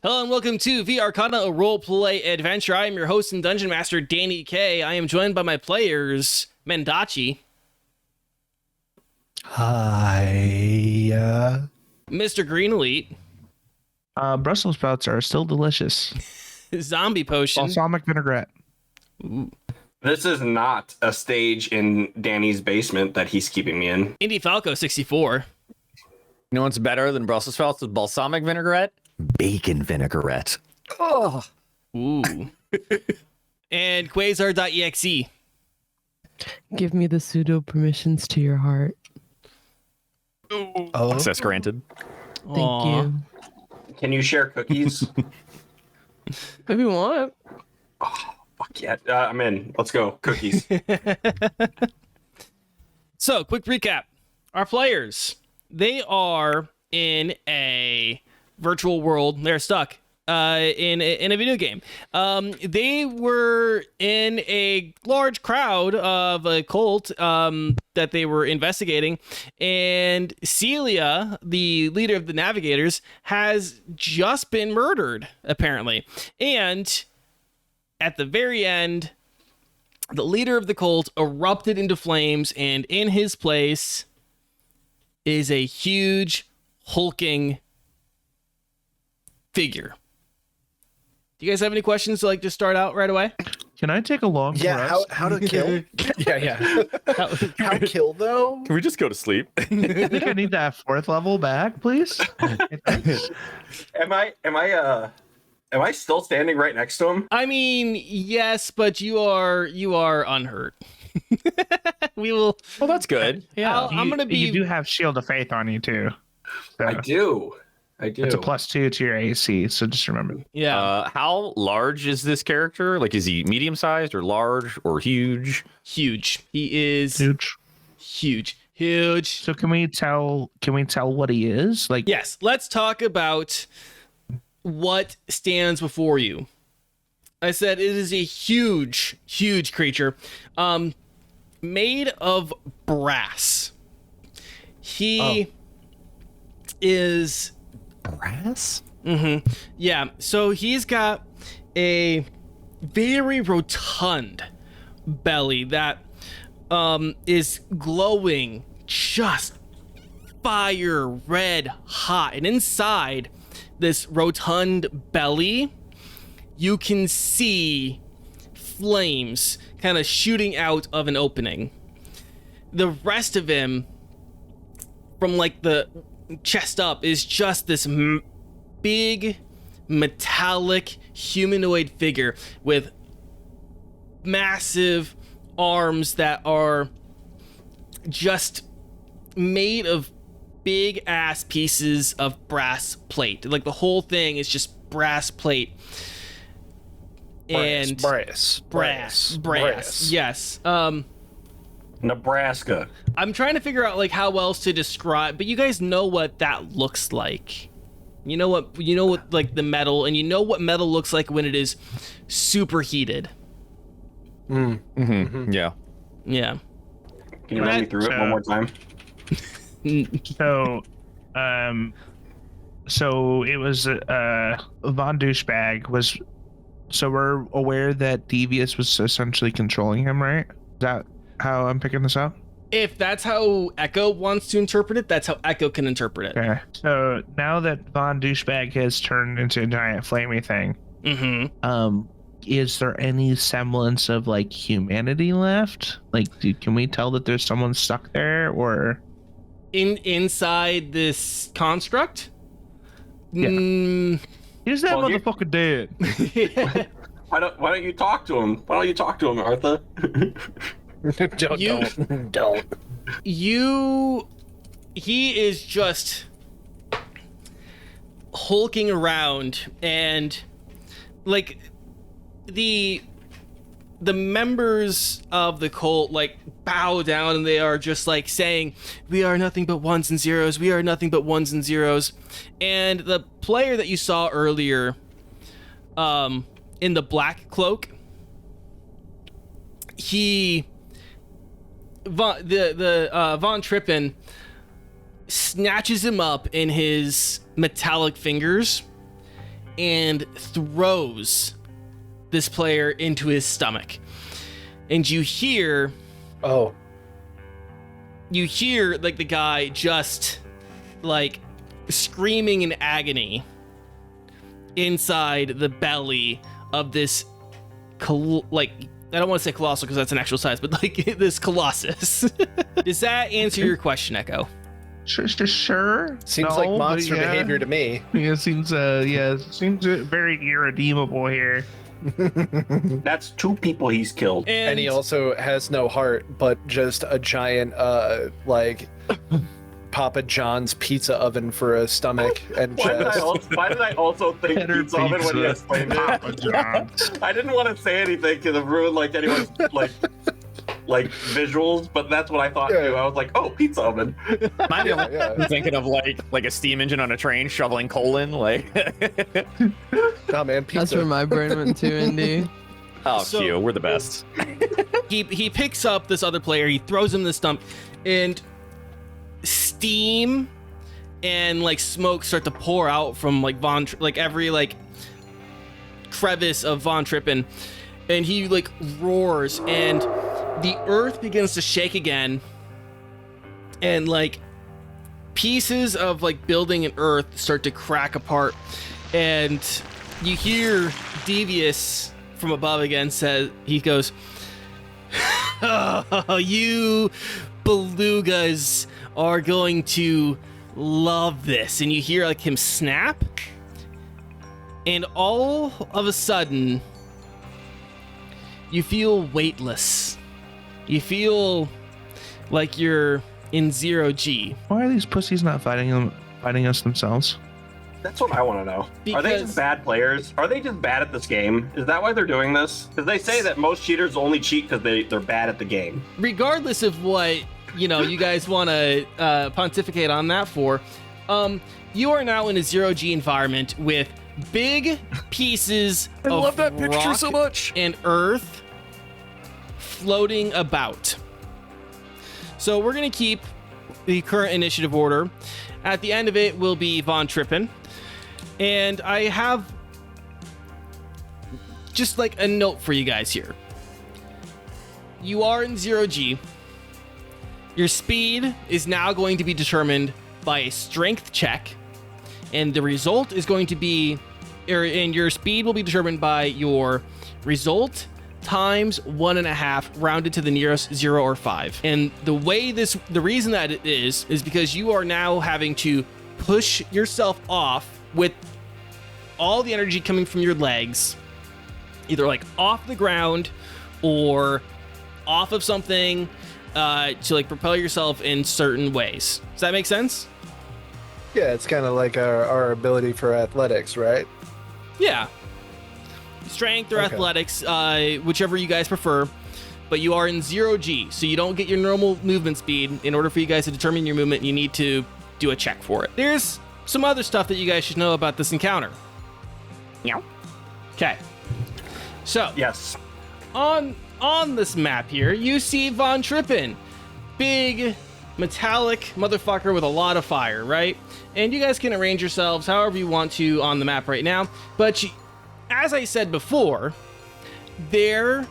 Hello and welcome to VRCana, a roleplay adventure. I am your host and dungeon master, Danny K. I am joined by my players, Mendachi. Hi. Mr. Green Elite. Brussels sprouts are still delicious. Zombie Potion. Balsamic vinaigrette. Ooh. This is not a stage in Danny's basement that he's keeping me in. Indie Falco 64. You know what's better than Brussels sprouts with balsamic vinaigrette? Bacon vinaigrette. Oh. Ooh. And Quasar.exe. Give me the pseudo permissions to your heart. Oh. Access granted. Thank you. Can you share cookies? If you want. Oh, fuck yeah. I'm in. Let's go. Cookies. So, quick recap. Our players, they are in a virtual world. They're stuck in a video game. They were in a large crowd of a cult that they were investigating, and Celia, the leader of the Navigators, has just been murdered, apparently. And at the very end, the leader of the cult erupted into flames, and in his place is a huge, hulking figure. Do you guys have any questions to just start out right away? Can I take a long rest? How to kill? yeah. How kill though? Can we just go to sleep? I think I need that fourth level back, please. Am I still standing right next to him? I mean, yes, but you are unhurt. We will. Well, that's good. Yeah. I'm gonna be. You do have Shield of Faith on you too. So I do. it's a +2 to your AC, so just remember. Yeah. How large is this character? Like, is he medium sized or large or huge? Huge. He is Huge. huge. So can we tell what he is? Like, Yes. Let's talk about what stands before you. I said it is a huge, huge creature, made of brass. He is Brass? Mm-hmm. Yeah. So he's got a very rotund belly that is glowing just fire red hot. And inside this rotund belly, you can see flames kind of shooting out of an opening. The rest of him, from the chest up, is just this big metallic humanoid figure with massive arms that are just made of big ass pieces of brass plate. The whole thing is just brass plate. And brass. Yes. Nebraska. I'm trying to figure out how else to describe, but you guys know what that looks like. You know what the metal, and you know what metal looks like when it is superheated. Yeah. Yeah. Can you run me through it one more time? So it was Von Douchebag was. So we're aware that Devious was essentially controlling him, right? Is that how I'm picking this up? If that's how Echo wants to interpret it, that's how Echo can interpret it. Okay. So now that Von Douchebag has turned into a giant flamey thing, is there any semblance of humanity left? Can we tell that there's someone stuck there, or inside this construct? Yeah. Is that Well, motherfucker dead? Why don't you talk to him? Why don't you talk to him, Arthur? Don't. He is just hulking around, and the members of the cult bow down, and they are just saying, "We are nothing but ones and zeros. We are nothing but ones and zeros." And the player that you saw earlier, in the black cloak, Von Trippen snatches him up in his metallic fingers and throws this player into his stomach. And you hear Oh, like the guy just like screaming in agony inside the belly of this like, I don't want to say colossal because that's an actual size, but like this colossus. Does that answer your question, Echo? Sure. seems No, like but monster yeah. behavior to me. Yeah, seems very irredeemable here. That's 2 people he's killed. And he also has no heart, but just a giant, like, Papa John's pizza oven for a stomach and chest. Why did I also think Better pizza oven when you pizza. explained Papa it? John's. I didn't want to say anything because it ruined like anyone's like visuals, but that's what I thought Yeah. too. I was like, oh, pizza oven. I'm Yeah. thinking of like a steam engine on a train shoveling coal in. Like, Nah, man, pizza. That's where my brain went to, Indy. oh, So- Q, we're the best. he picks up this other player, he throws him in the stump, and steam and like smoke start to pour out from like every like crevice of Von Trippen, and he like roars, and the earth begins to shake again, and like pieces of like building and earth start to crack apart, and you hear Devious from above again he goes, oh, you belugas are going to love this. And you hear like him snap, and all of a sudden you feel weightless. You feel like you're in 0G. Why are these pussies not fighting us themselves? That's what I want to know. Are they Because- just bad players? Are they just bad at this game? Is that why they're doing this? Because they say that most cheaters only cheat because they're bad at the game. Regardless of what you guys want to pontificate on that for, you are now in a 0G environment with big pieces of rock much. and earth floating about. So we're gonna keep the current initiative order. At the end of it will be Von Trippen, and I have just like a note for you guys here. You are in 0G. Your speed is now going to be determined by a strength check, and the result is going to be, and your speed will be determined by your result times 1.5 rounded to the nearest 0 or 5. And the reason that it is because you are now having to push yourself off with all the energy coming from your legs, either like off the ground or off of something, to like propel yourself in certain ways. Does that make sense? Yeah, it's kind of like our ability for athletics, right? Yeah. Strength or Okay. athletics, whichever you guys prefer. But you are in 0G, so you don't get your normal movement speed. In order for you guys to determine your movement, you need to do a check for it. There's some other stuff that you guys should know about this encounter. Meow. Okay. So, Yes. on this map here, you see Von Trippen. Big, metallic motherfucker with a lot of fire, right? And you guys can arrange yourselves however you want to on the map right now. But as I said before, the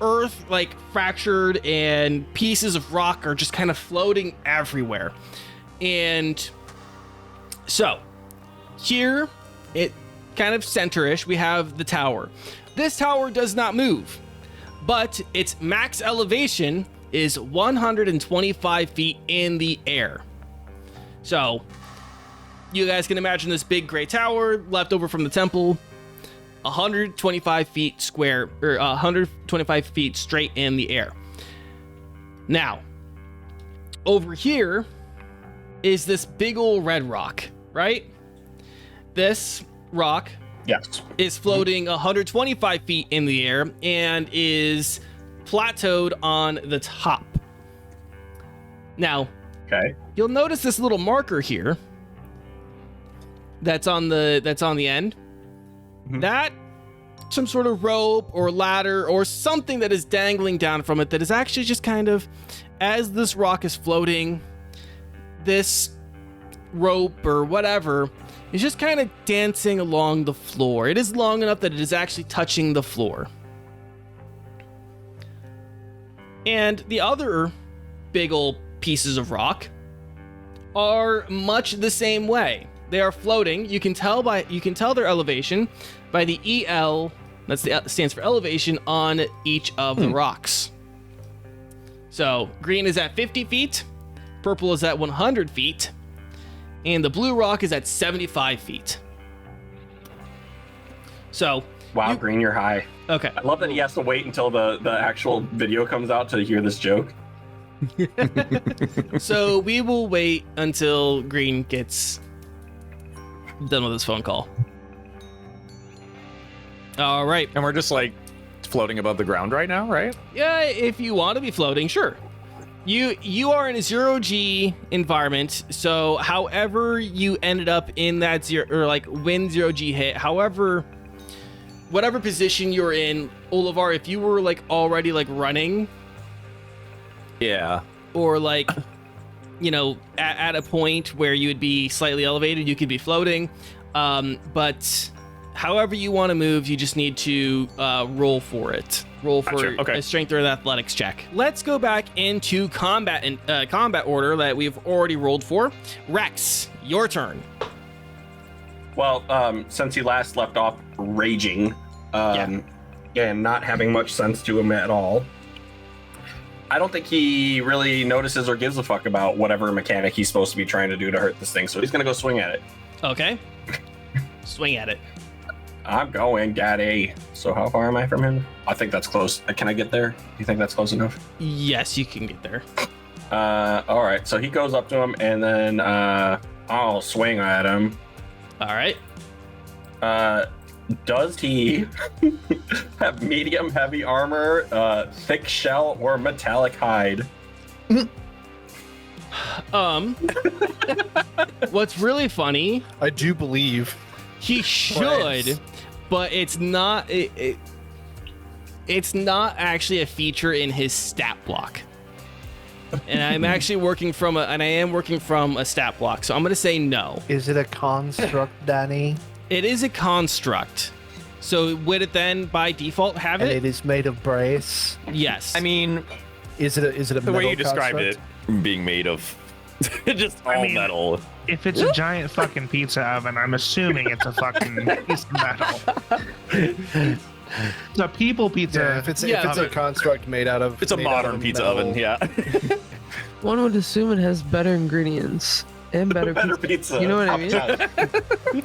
earth like fractured and pieces of rock are just kind of floating everywhere. And so here, it kind of center-ish, we have the tower. This tower does not move, but its max elevation is 125 feet in the air. So you guys can imagine this big gray tower left over from the temple, 125 feet square, or 125 feet straight in the air. Now, over here is this big old red rock, right? This rock Yes. is floating 125 feet in the air and is plateaued on the top. Now, Okay. you'll notice this little marker here that's on the end. That some sort of rope or ladder or something that is dangling down from it that is actually just kind of, as this rock is floating, this rope or whatever is just kind of dancing along the floor. It is long enough that it is actually touching the floor. And the other big old pieces of rock are much the same way. They are floating. You can tell their elevation by the EL, stands for elevation, on each of the rocks. So green is at 50 feet, purple is at 100 feet, and the blue rock is at 75 feet. So Wow, Green, you're high. okay. I love that he has to wait until the actual video comes out to hear this joke. So we will wait until Green gets done with his phone call. All right. And we're just like floating above the ground right now, right? Yeah, if you want to be floating, sure. You are in a 0G environment, so however you ended up in that zero, or like when 0G hit, however, whatever position you're in, Olivar, if you were like already like running, Yeah. or like, you know, at a point where you would be slightly elevated, you could be floating. But however you want to move, you just need to roll for it. Roll for Gotcha, okay. a strength or an athletics check. Let's go back into combat combat order that we've already rolled for. Rex, your turn. Well, since he last left off raging, and not having much sense to him at all, I don't think he really notices or gives a fuck about whatever mechanic he's supposed to be trying to do to hurt this thing, so he's gonna go swing at it. Okay. Swing at it. I'm going, Gaddy. So how far am I from him? I think that's close. Can I get there? Do you think that's close enough? Yes, you can get there. All right. So he goes up to him, and then I'll swing at him. All right. Does he have medium heavy armor, thick shell, or metallic hide? What's really funny, I do believe. he should, but it's not. It's not actually a feature in his stat block. And I'm actually working from a stat block, so I'm gonna say no. Is it a construct, Danny? It is a construct. So would it then by default have And it? it is made of brace. Yes. I mean, Is it a the metal way you described construct? it, being made of just all mean- metal. If it's a giant fucking pizza oven, I'm assuming it's a fucking piece of metal. It's a people pizza. Yeah, if it's Yeah, a construct made out of It's a made out modern of pizza metal, oven, yeah. One would assume it has better ingredients and better, Better pizza. pizza. You know what I mean?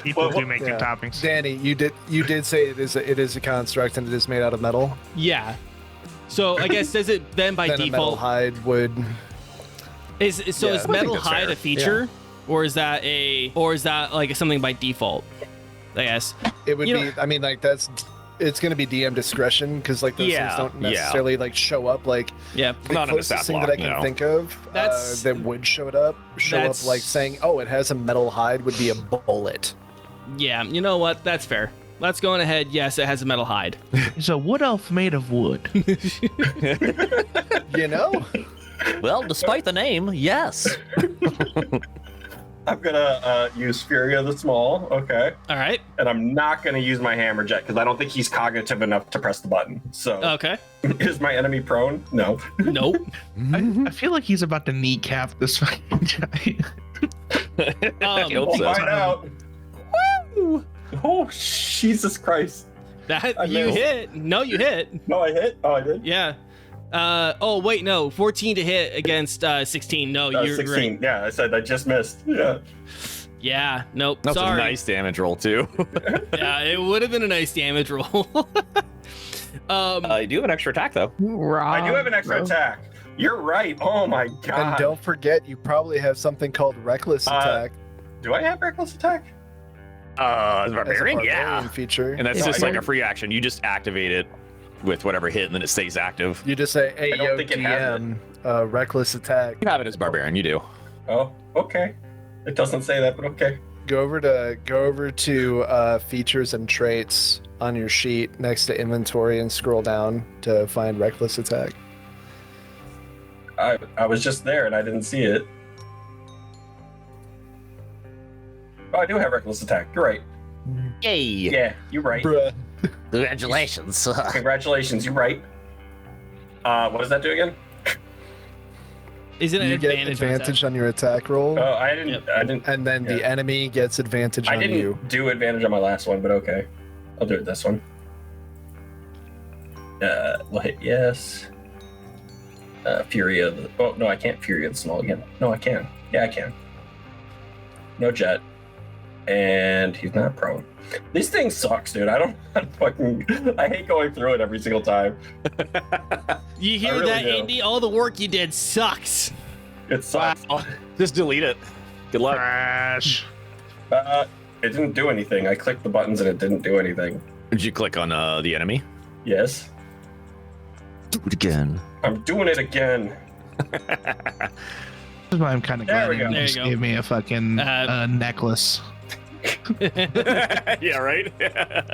People Well, do make yeah. good toppings. Danny, you did say it is a construct and it is made out of metal. yeah. So I guess does it then by Then a metal default hide would. is Yeah, is I think metal that's hide fair. a feature, or is that like something by default? I guess. It would You be. know- I mean, like it's going to be DM discretion because like those Yeah, things don't yeah. necessarily like show up like. Yeah. The Not in the closest stat thing block, that I can no. think of That's- that would show up That's- like saying, "Oh, it has a metal hide," would be a bullet. Yeah. You know what? That's fair. Let's go on ahead. Yes, it has a metal hide. So wood elf made of wood. You know, Well, despite the name, yes. I'm gonna use Furia the Small, okay, All right. and I'm not gonna use my hammer jet because I don't think he's cognitive enough to press the button. So, Okay. is my enemy prone? No. Nope. I feel like he's about to kneecap this fucking giant. Hope We'll so. find out. Woo! Oh, Jesus Christ! That I you missed. hit. No, you hit. No, I hit. Oh, I did. Yeah. Oh wait, no. 14 to hit against 16. No, you're 16. right. Yeah, I said I just missed. Yeah. Yeah. Nope. That's Sorry. a nice damage roll, too. Yeah, it would have been a nice damage roll. You do have an extra attack, though. I do have an extra attack. You're right. Oh my and god. don't forget, you probably have something called reckless attack. Do I have reckless attack? As a as a barbarian, yeah. barbarian feature. And that's Yeah, just I like a don't- free action. You just activate it with whatever hit, and then it stays active. You just say, "Hey, I don't yo, think it has DM, reckless attack." You have it as barbarian, you do. Oh, okay. It doesn't say that, but okay. Go over to features and traits on your sheet next to inventory and scroll down to find reckless attack. I was just there and I didn't see it. Oh, I do have reckless attack. You're right. Yay! Yeah, you're right. Bruh. Congratulations. Congratulations, you're right. What does that do again? Is it an You get advantage? on advantage on your attack roll, Oh, I didn't. and then the enemy gets advantage I on didn't you. do advantage on my last one, but okay. I'll do it this one. We'll hit yes. Fury of the... Oh, no, I can't Fury of the Small again. No, I can. Yeah, I can. No jet. And he's not prone. This thing sucks, dude. I hate going through it every single time. You hear I really that, do. Andy? All the work you did sucks. It sucks. Just delete it. Good luck. Crash. It didn't do anything. I clicked the buttons and it didn't do anything. Did you click on the enemy? Yes. Do it again. I'm doing it again. This is why I'm kind of There glad we go. he There you just go. gave me a fucking necklace. Yeah, right?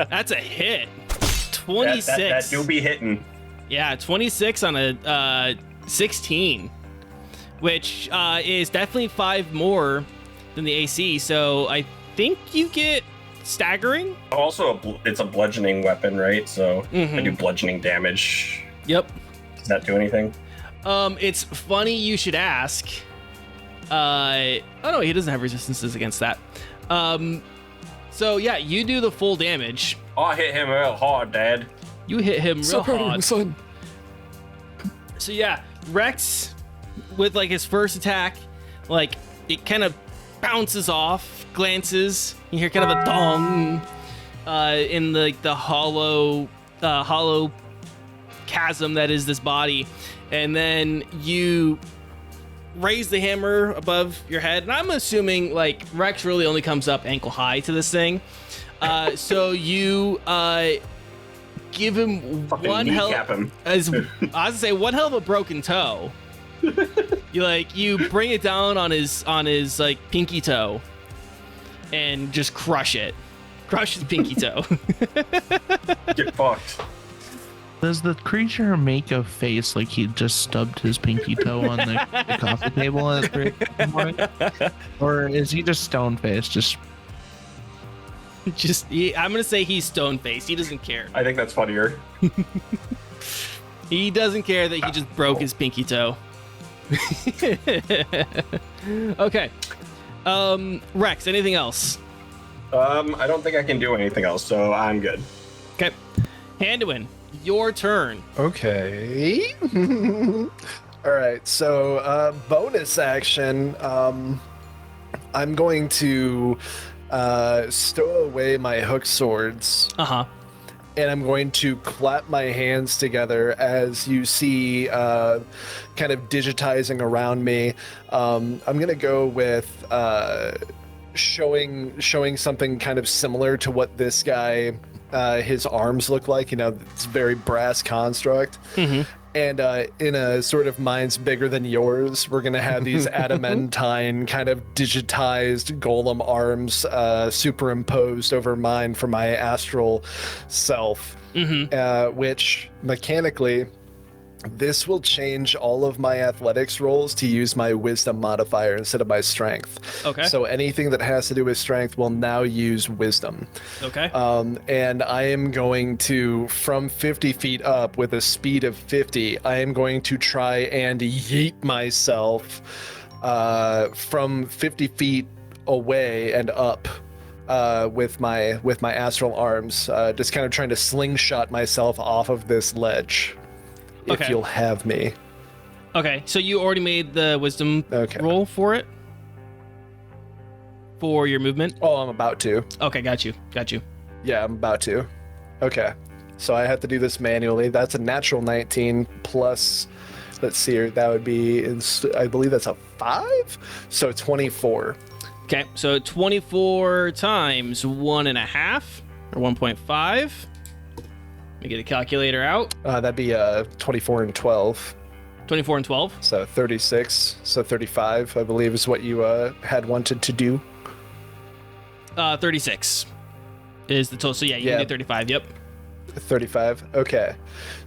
That's a hit. That 26. do be hitting. Yeah, 26 on a 16, which is definitely 5 more than the AC. So I think you get staggering. Also, it's a bludgeoning weapon, right? So I Mhm. do bludgeoning damage. Yep. Does that do anything? It's funny you should ask. Oh no, he doesn't have resistances against that. So yeah, you do the full damage. Oh, I hit him real hard, Dad. You hit him real So proud of him, hard. son. So yeah, Rex, with like his first attack, like it kind of bounces off, glances. You hear kind of a dong in the hollow chasm that is this body, and then you raise the hammer above your head. And I'm assuming like Rex really only comes up ankle high to this thing. So you give him Fucking one hell. kneecap him. As I was gonna say, one hell of a broken toe. You bring it down on his like pinky toe, and just crush his pinky toe. Get fucked. Does the creature make a face like he just stubbed his pinky toe on the coffee table at 3 in the morning? Or is he just stone faced? Just I'm gonna say he's stone faced. He doesn't care. I think that's funnier. He doesn't care that he just broke his pinky toe. Okay. Rex, anything else? I don't think I can do anything else, so I'm good. Okay. Handuin, your turn. Okay. All right. So, bonus action. I'm going to stow away my hook swords, Uh-huh. and I'm going to clap my hands together as you see kind of digitizing around me. I'm going to go with showing something kind of similar to what this guy his arms look like. It's a very brass construct. And in a sort of mine's bigger than yours, we're gonna have these adamantine kind of digitized golem arms superimposed over mine for my astral self, which mechanically, this will change all of my athletics rolls to use my wisdom modifier instead of my strength. Okay. So anything that has to do with strength will now use wisdom. Okay. And I am going to, from 50 feet up with a speed of 50, I am going to try and yeet myself from 50 feet away and up with my astral arms, just kind of trying to slingshot myself off of this ledge. If Okay. you'll have me. Okay, so you already made the wisdom Okay. roll for it? For your movement? Oh, I'm about to. Okay, got you. Yeah, I'm about to. Okay. So I have to do this manually. That's a natural 19 plus, let's see here, that would be, I believe that's a 5? So 24. Okay, so 24 times 1.5 or 1.5. Let me get a calculator out. That'd be 24 and 12. 24 and 12. So 36. So 35, I believe, is what you had wanted to do. 36 is the total. So yeah, you Yeah. can do 35. Yep. 35. Okay.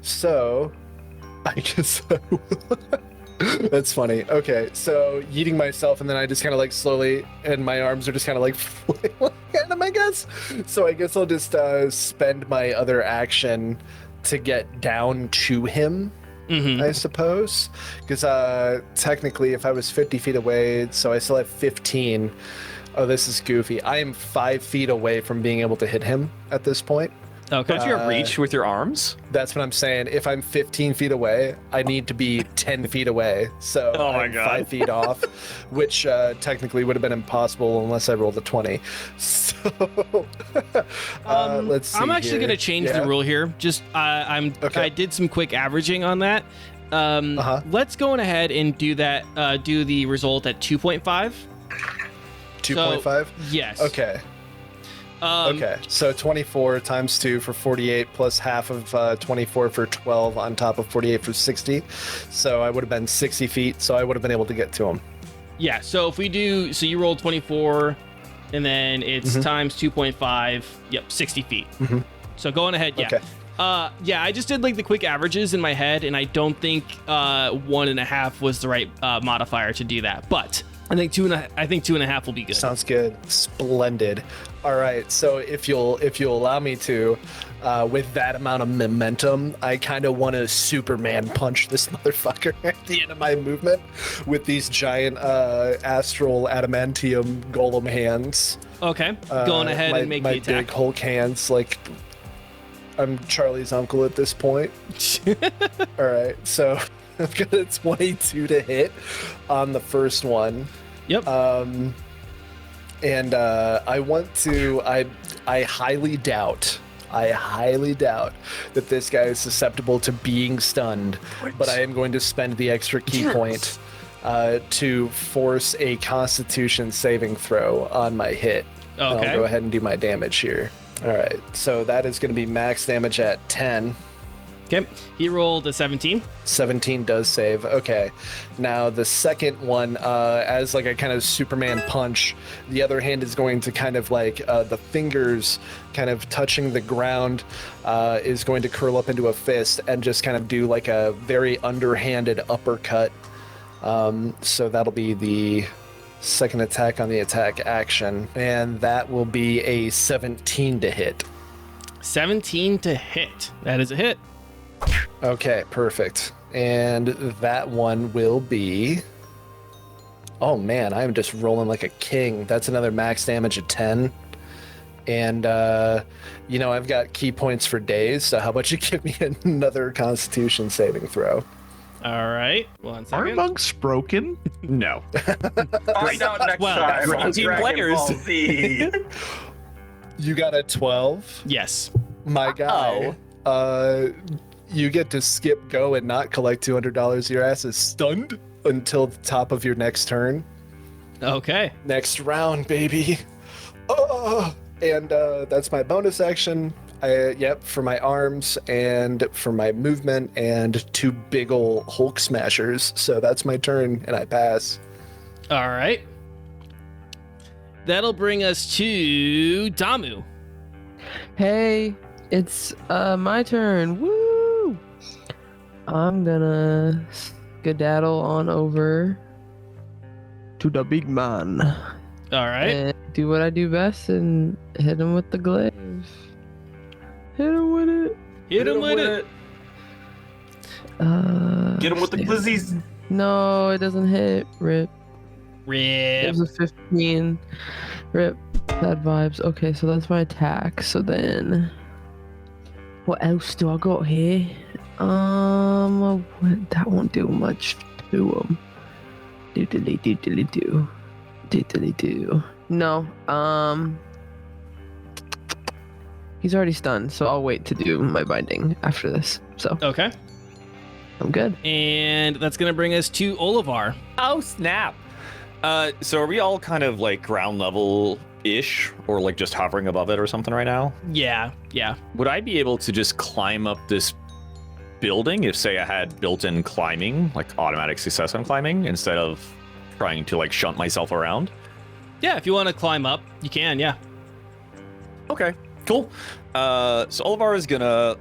So I guess That's funny. Okay, so yeeting myself, and then I just kind of like slowly, and my arms are just kind of like flailing at him, I guess. So I guess I'll just spend my other action to get down to him, I suppose. Because technically, if I was 50 feet away, so I still have 15. Oh, this is goofy. I am 5 feet away from being able to hit him at this point. Okay. Don't you have reach with your arms? That's what I'm saying. If I'm 15 feet away, I need to be 10 feet away. So Oh my I'm God. 5 feet off, which technically would have been impossible unless I rolled a 20. So let's see. I'm actually here. going to change the rule here. Just Okay. I did some quick averaging on that. Let's go on ahead and do that. Do the result at 2.5. 2.5? Yes. Okay. Okay. So 24 times 2 for 48 plus half of 24 for 12 on top of 48 for 60. So I would have been 60 feet. So I would have been able to get to him. Yeah. So if we do, so you rolled 24, and then it's times 2.5. Yep, 60 feet. So going ahead. Yeah. Okay. Yeah, I just did like the quick averages in my head, and I don't think 1.5 was the right modifier to do that. But I think 2.5 will be good. Sounds good. Splendid. All right. So if you'll allow me to, with that amount of momentum, I kind of want to Superman punch this motherfucker at the end of my movement with these giant astral adamantium golem hands. Okay. Going ahead and make the my attack. big Hulk hands. Like I'm Charlie's uncle at this point. All right. So I've got a 22 to hit on the first one. Yep. And I want to. I highly doubt that this guy is susceptible to being stunned. But I am going to spend the extra key point to force a Constitution saving throw on my hit. And Okay. I'll go ahead and do my damage here. All right. So that is going to be max damage at 10. Okay. He rolled a 17. 17 does save. Okay. Now the second one, as like a kind of Superman punch, the other hand is going to kind of like the fingers kind of touching the ground is going to curl up into a fist and just kind of do like a very underhanded uppercut. So that'll be the second attack on the attack action. And that will be a 17 to hit. 17 to hit. That is a hit. Okay, perfect. And that one will be... Oh man, I'm just rolling like a king. That's another max damage of 10. And, I've got key points for days, so how about you give me another Constitution saving throw? All right. 1 second. Are monks broken? No. Find out next Well, time on 17 Dragon players. Ball Z. You got a 12? Yes. My guy. You get to skip go and not collect $200. Your ass is stunned until the top of your next turn. Okay. Next round, baby. Oh, and that's my bonus action. For my arms and for my movement and 2 big ol' Hulk smashers. So that's my turn, and I pass. All right. That'll bring us to Damu. Hey, it's my turn. Woo! I'm gonna skedaddle on over to the big man All right. and do what I do best and hit him with the glaive. Hit him with it. Hit him with it. Get him with the glizzies. No, it doesn't hit. Rip. It Rip. was a 15. Rip. Bad vibes. Okay, so that's my attack. So then, what else do I got here? That won't do much to him. Doodly-doo. No. He's already stunned, so I'll wait to do my binding after this. So Okay. I'm good. And that's going to bring us to Olivar. Oh, snap. So are we all kind of like ground level-ish or like just hovering above it or something right now? Yeah. Would I be able to just climb up this building if, say, I had built-in climbing, like automatic success on climbing, instead of trying to like shunt myself around? Yeah, if you want to climb up, you can, yeah. Okay, cool. So Olivar is gonna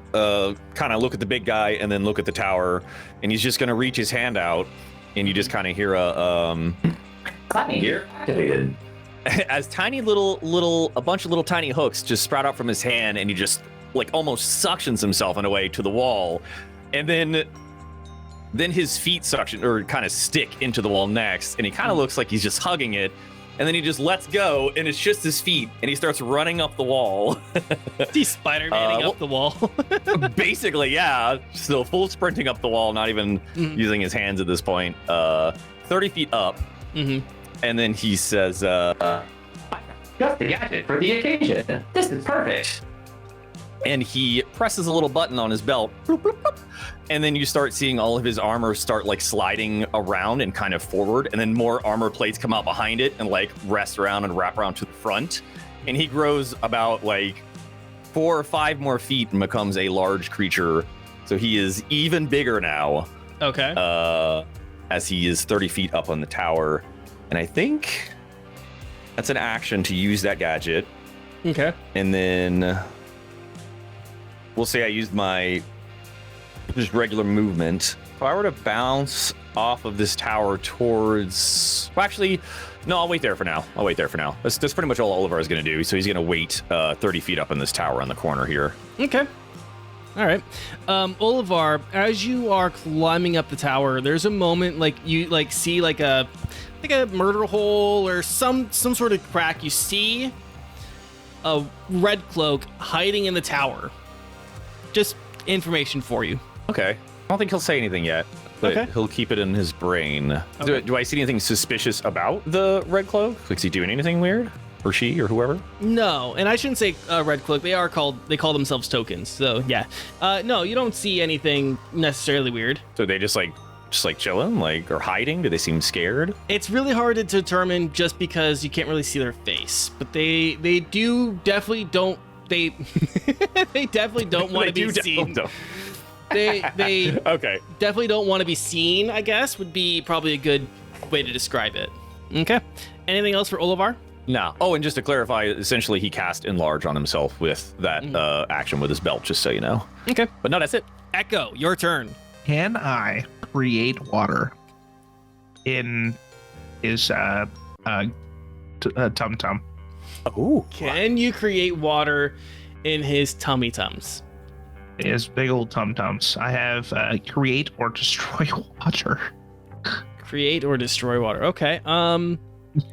kind of look at the big guy and then look at the tower, and he's just gonna reach his hand out and you just kind of hear a Climbing gear activated. as a bunch of little tiny hooks just sprout out from his hand, and he just like almost suctions himself in a way to the wall, and then his feet suction or kind of stick into the wall next, and he kind of looks like he's just hugging it, and then he just lets go, and it's just his feet, and he starts running up the wall. He's Spider-Manning up the wall. Basically, yeah. Still full sprinting up the wall, not even using his hands at this point. 30 feet up. And then he says, Just the gadget for the occasion. This is perfect. and he presses a little button on his belt. Bloop, bloop, bloop. And then you start seeing all of his armor start like sliding around and kind of forward. And then more armor plates come out behind it and like rest around and wrap around to the front. And he grows about like 4 or 5 more feet and becomes a large creature. So he is even bigger now. Okay. As he is 30 feet up on the tower. And I think that's an action to use that gadget. Okay. And then we'll say I used my just regular movement. If I were to bounce off of this tower towards... Well, actually, no, I'll wait there for now. That's pretty much all Oliver is going to do. So he's going to wait 30 feet up in this tower on the corner here. Okay. All right. Olivar, as you are climbing up the tower, there's a moment like you like see like a murder hole or some sort of crack. You see a red cloak hiding in the tower. Just information for you. Okay. I don't think he'll say anything yet, but Okay. he'll keep it in his brain. Okay. Do I see anything suspicious about the red cloak? Like, is he doing anything weird? Or she or whoever? No, and I shouldn't say red cloak. They call themselves tokens. So yeah. No, you don't see anything necessarily weird. So they just chilling, like, or hiding? Do they seem scared? It's really hard to determine just because you can't really see their face, but they definitely don't they definitely don't want to be seen. They Okay. definitely don't want to be seen, I guess, would be probably a good way to describe it. Okay. Anything else for Olivar? No. Oh, and just to clarify, essentially he cast Enlarge on himself with that action with his belt, just so you know. Okay. But no, that's it. Echo, your turn. Can I create water in his tum tum? Ooh. Can you create water in his tummy tums? His big old tum tums. I have create or destroy water. Create or destroy water. Okay.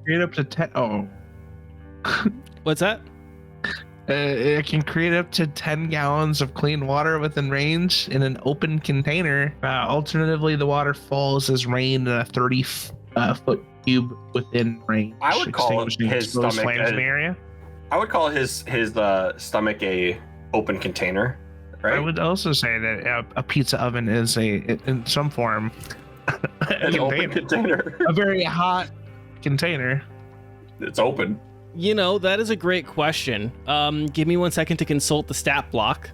Create up to 10. Oh. What's that? It can create up to 10 gallons of clean water within range in an open container. Alternatively, the water falls as rain in a 30-foot cube within range. I would call extinguishing his exposed stomach flames in a- the area. I would call his stomach a open container, right? I would also say that a pizza oven is in some form An open container. a very hot container. It's open. You know, that is a great question. Give me 1 second to consult the stat block.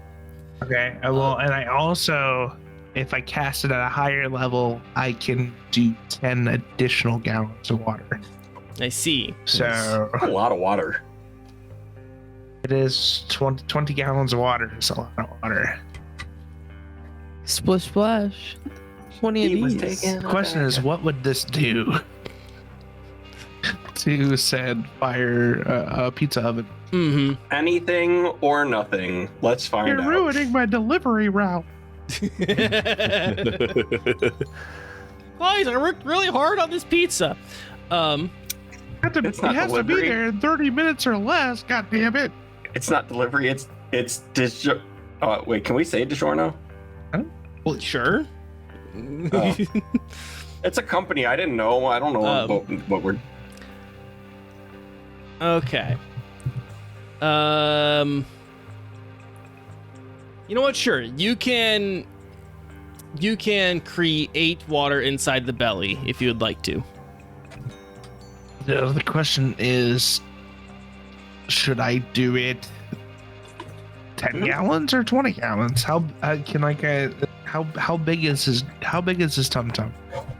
Okay, I will, and I also, if I cast it at a higher level, I can do 10 additional gallons of water. I see. So A lot of water. it is 20 gallons of water. It's a lot of water. Splish splash. 20 of these. The question is, what would this do to said fire pizza oven? Mm-hmm. Anything or nothing. Let's find out. You're ruining my delivery route. Guys, I worked really hard on this pizza. It's It not has to be delivery. there in 30 minutes or less. God damn it. It's not delivery. It's Dijon. Oh, wait, can we say DiGiorno? Well, sure. Oh. It's a company. I didn't know. I don't know what we're. Okay. You know what? Sure. You can create water inside the belly if you would like to. The question is, should I do it 10 gallons or 20 gallons? How can I get? How big is his tum tum?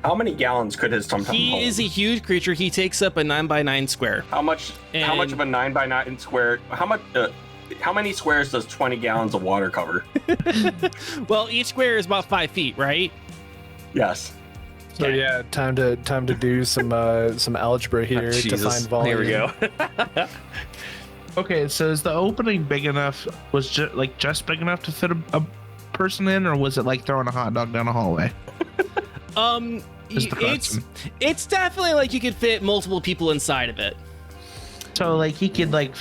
How many gallons could his tum tum hold? He is a huge creature. He takes up a 9x9 square. How much And- of a 9x9 square? How many squares does 20 gallons of water cover? Well, each square is about 5 feet, right? Yes. So yeah, time to do some algebra here to Jesus. find volume. Here we go. Okay, so is the opening big enough? Was just big enough to fit a person in, or was it like throwing a hot dog down a hallway? Is the question. It's definitely like you could fit multiple people inside of it. So like he could like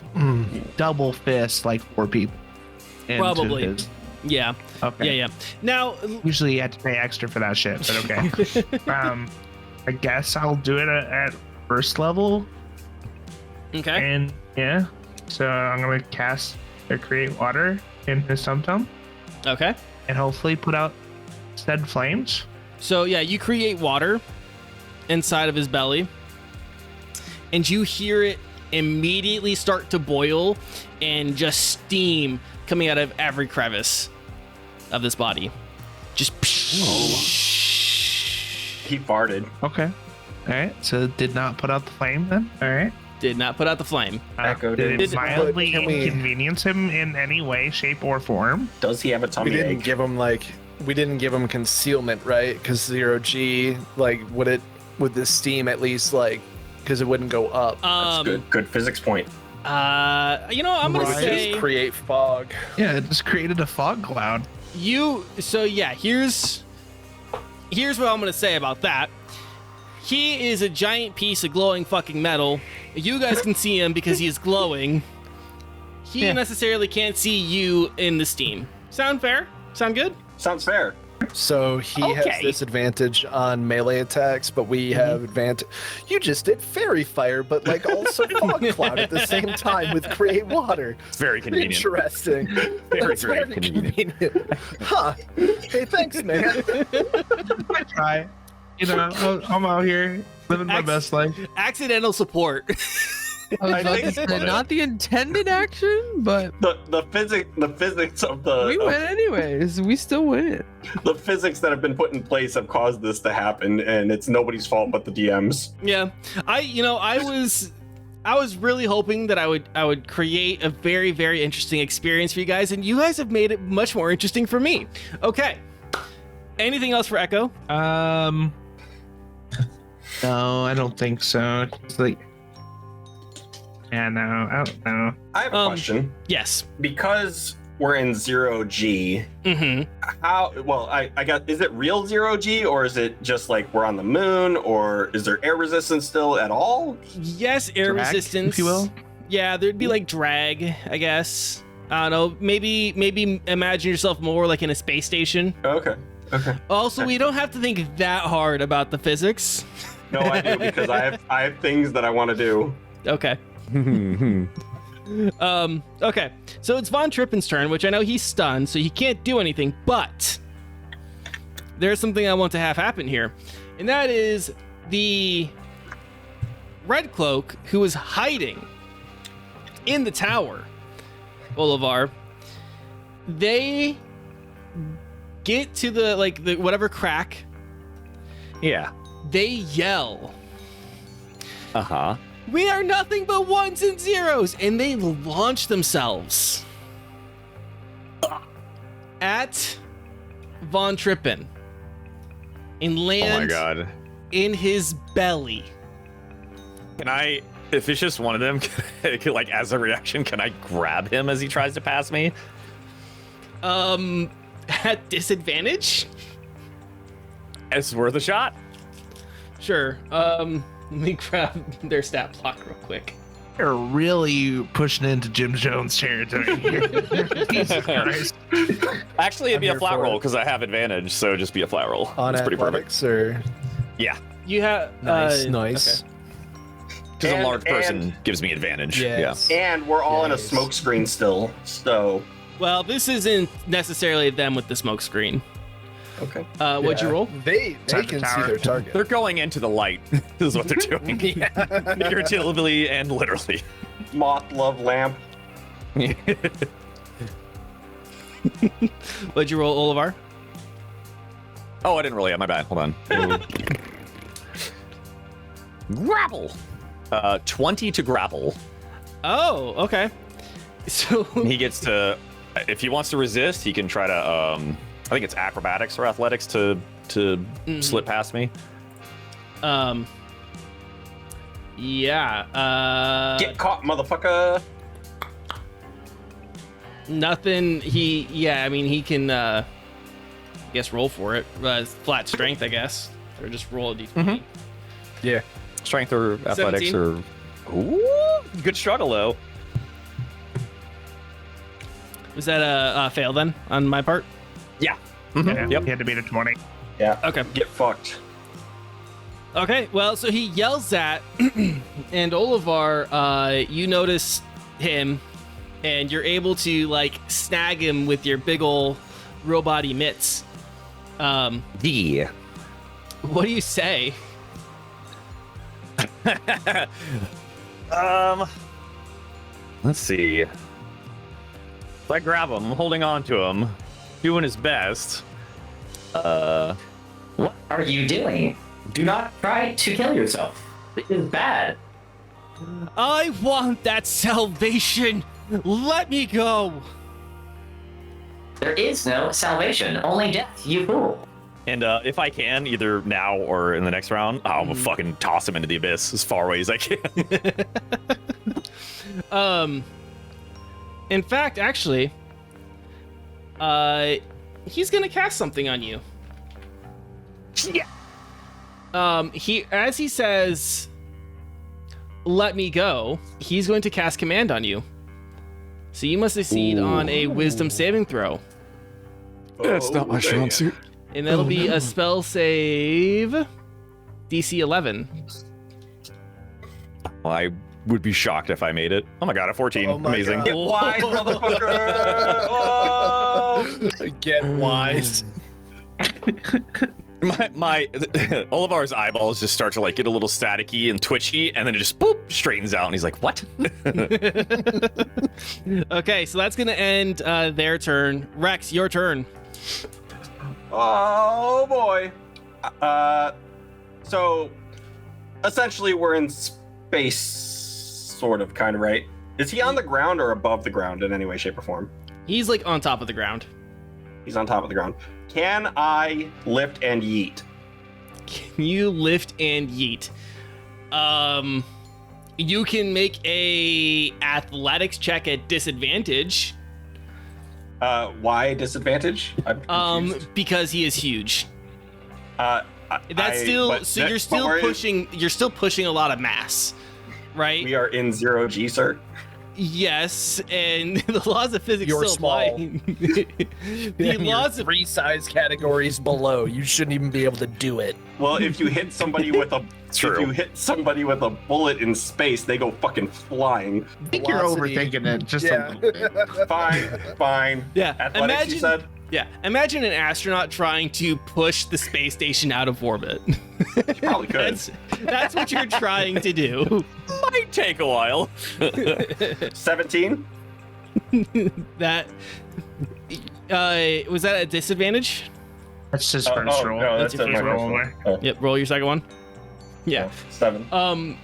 double fist like 4 people. into Probably. his- Yeah. Okay. Yeah. Now, Usually you had to pay extra for that shit, but okay. I guess I'll do it at first level, okay. and yeah. So I'm gonna cast or create water in his tum-tum, Okay. and hopefully put out said flames. So yeah, you create water inside of his belly, and you hear it immediately start to boil and just steam coming out of every crevice of this body. Just He farted. Okay. All right. So did not put out the flame then. All right. did not put out the flame. Echo Did did. it mildly Can we- inconvenience him in any way, shape, or form? Does he have a We tummy didn't ache? give him concealment, right? Because 0G, like, would the steam at least like, because it wouldn't go up. That's good physics point. I'm gonna Right. say Just create fog. Yeah, it just created a fog cloud. here's what I'm gonna say about that. He is a giant piece of glowing fucking metal. You guys can see him because he is glowing. He necessarily can't see you in the steam. Sound fair? Sound good? Sounds fair. So he has disadvantage on melee attacks, but we have advantage. You just did fairy fire, but like also fog cloud at the same time with create water. It's very convenient. Interesting. That's very convenient. Huh. Hey, thanks, man. I try. You know, I'm out here living my best life. Accidental support. I was about to say, not the intended action, but The physics of the we win anyways. We still win. the physics that have been put in place have caused this to happen, and it's nobody's fault but the DMs. Yeah, I was really hoping that I would create a very, very interesting experience for you guys, and you guys have made it much more interesting for me. Okay, anything else for Echo? No, I don't think so. It's like, yeah, no, I don't know. I have a question. Yes. Because we're in 0G, Mm-hmm. how well I got, is it real 0G, or is it just like we're on the moon, or is there air resistance still at all? Yes, air Drag, resistance, if you will. Yeah, there'd be like drag, I guess. I don't know. Maybe imagine yourself more like in a space station. Okay. Also, we don't have to think that hard about the physics. No, I do, because I have things that I want to do. Okay. Okay. So it's Von Trippen's turn, which I know he's stunned, so he can't do anything, but there's something I want to have happen here. And that is the Red Cloak, who is hiding in the tower, Bolivar. They get to the whatever crack. Yeah. They yell, Uh-huh. "We are nothing but ones and zeros," and they launch themselves at Von Trippen and Oh my land god. in his belly. Can I, if it's just one of them, like as a reaction, can I grab him as he tries to pass me? At disadvantage? It's worth a shot. Sure. Let me grab their stat block real quick. You're really pushing into Jim Jones territory here. Jesus Christ. Actually, it'd be I'm a here flat for roll it. because I have advantage, so just be a flat roll. On It's pretty perfect. athletics, or Yeah, You have nice. okay. because a And- large person and- gives me advantage. Yes. And we're all in a Yes. smoke screen still, so Well, this isn't necessarily them with the smoke screen. okay. What'd you Yeah. roll? They Inside the can see tower. their target. They're going into the light. Is what they're doing. Figuratively and literally. Moth love lamp. What'd you roll, Olivar? Oh, I didn't roll yet. My bad. Hold on. Grapple. 20 to grapple. Oh, okay. So He gets to, if he wants to resist, he can try to. I think it's acrobatics or athletics to slip past me. Yeah. Get caught, motherfucker. Nothing. I mean, he can. I guess roll for it. Flat strength, I guess, or just roll a d20. Yeah. Strength or athletics 17. or. Ooh, good struggle though. Was that a fail then on my part? Yeah. Yeah, Yep. he had to beat a 20. Yeah. Okay. Get fucked. Okay, well, so he yells that, and Olivar, you notice him, and you're able to, like, snag him with your big ol' robot-y mitts. Yeah. What do you say? Let's see. If I grab him, I'm holding on to him, doing his best. What are you doing? Do not try to kill yourself. It is bad. I want that salvation! Let me go! There is no salvation, only death, you fool. And if I can, either now or in the next round, I'll fucking toss him into the abyss as far away as I can. In fact, actually, he's gonna cast something on you. Yeah. As he says, "Let me go," he's going to cast command on you. So you must succeed on a Wisdom saving throw, That's not my strong suit. and that'll be a spell save, DC 11. Well, I would be shocked if I made it. Oh my god, a 14. Oh my Amazing. God. Get wise, motherfucker. Oh! Get wise. My Olivar's eyeballs just start to like get a little staticky and twitchy, and then it just boop straightens out, and he's like, "What?" Okay, so that's gonna end their turn. Rex, your turn. Oh boy. So essentially we're in space, sort of, kind of, right? Is he on the ground or above the ground in any way, shape, or form? He's like on top of the ground. He's on top of the ground. Can I lift and yeet? Can you lift and yeet? You can make a athletics check at disadvantage. Why disadvantage? I'm confused. Because he is huge. That's You're still pushing a lot of mass, right? We are in 0G, sir. Yes, and the laws of physics You're still small. apply. The And laws you're of 3 size categories below. You shouldn't even be able to do it. Well, if you hit somebody with a True. if you hit somebody with a bullet in space, they go fucking flying. I think you're Velocity. overthinking it just Yeah. a little bit. Fine. Yeah, Athletics, you said? imagine an astronaut trying to push the space station out of orbit. You probably could. That's what you're trying to do. Might take a while. 17? That was that a disadvantage? That's his first roll. No, That's that's your my first first roll. one. Oh, Yep, roll your second one. Yeah. 7.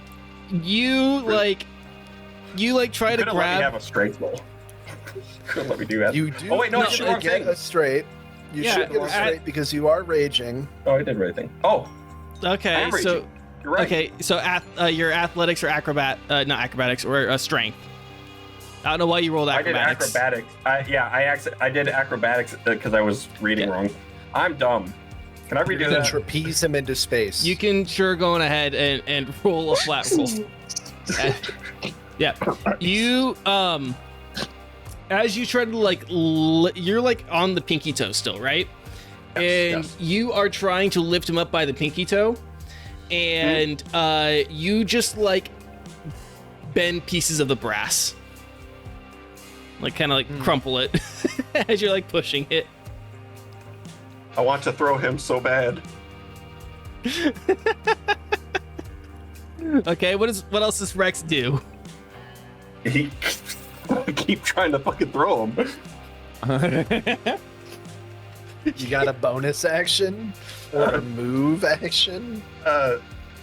You try to Could've let me grab. have a strength roll. Couldn't let me do that. You do. Oh, wait, no, you I did the should wrong get thing. a straight. You Yeah, should get a straight because you are raging. Oh, I did everything. Oh, I Okay, am so raging. You're right. okay, so your athletics or not acrobatics or strength. I don't know why you rolled I did acrobatics. acrobatics. I did acrobatics because I was reading wrong. I'm dumb. Can I You're redo gonna that? trapeze him into space. You can sure go on ahead and roll a flat roll. Yeah, you as you try to you're like on the pinky toe still, right? And yes. you are trying to lift him up by the pinky toe, and you just like bend pieces of the brass, like kind of like crumple it as you're like pushing it. I want to throw him so bad. Okay, what else does Rex do? He I keep trying to fucking throw him. You got a bonus action or a move action? If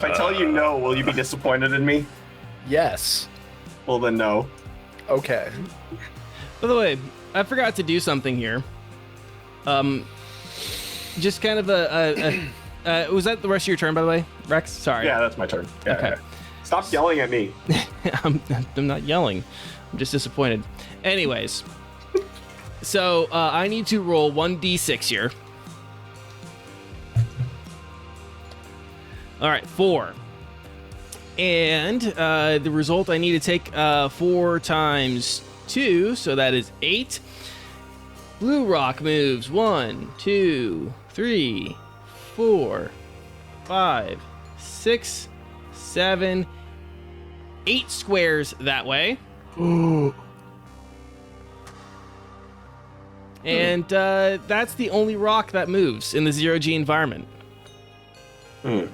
I tell you no, will you be disappointed in me? Yes. Well, then no. Okay. By the way, I forgot to do something here. just kind of was that the rest of your turn, by the way, Rex? Sorry. Yeah, that's my turn. Yeah, Okay. yeah. Stop yelling at me. I'm not yelling. I'm just disappointed. Anyways, so I need to roll 1d6 here. All right, 4. And the result, I need to take 4 times 2, so that is 8. Blue rock moves 1, 2, 3, 4, 5, 6, 7, 8 squares that way. And that's the only rock that moves in the 0G environment. Did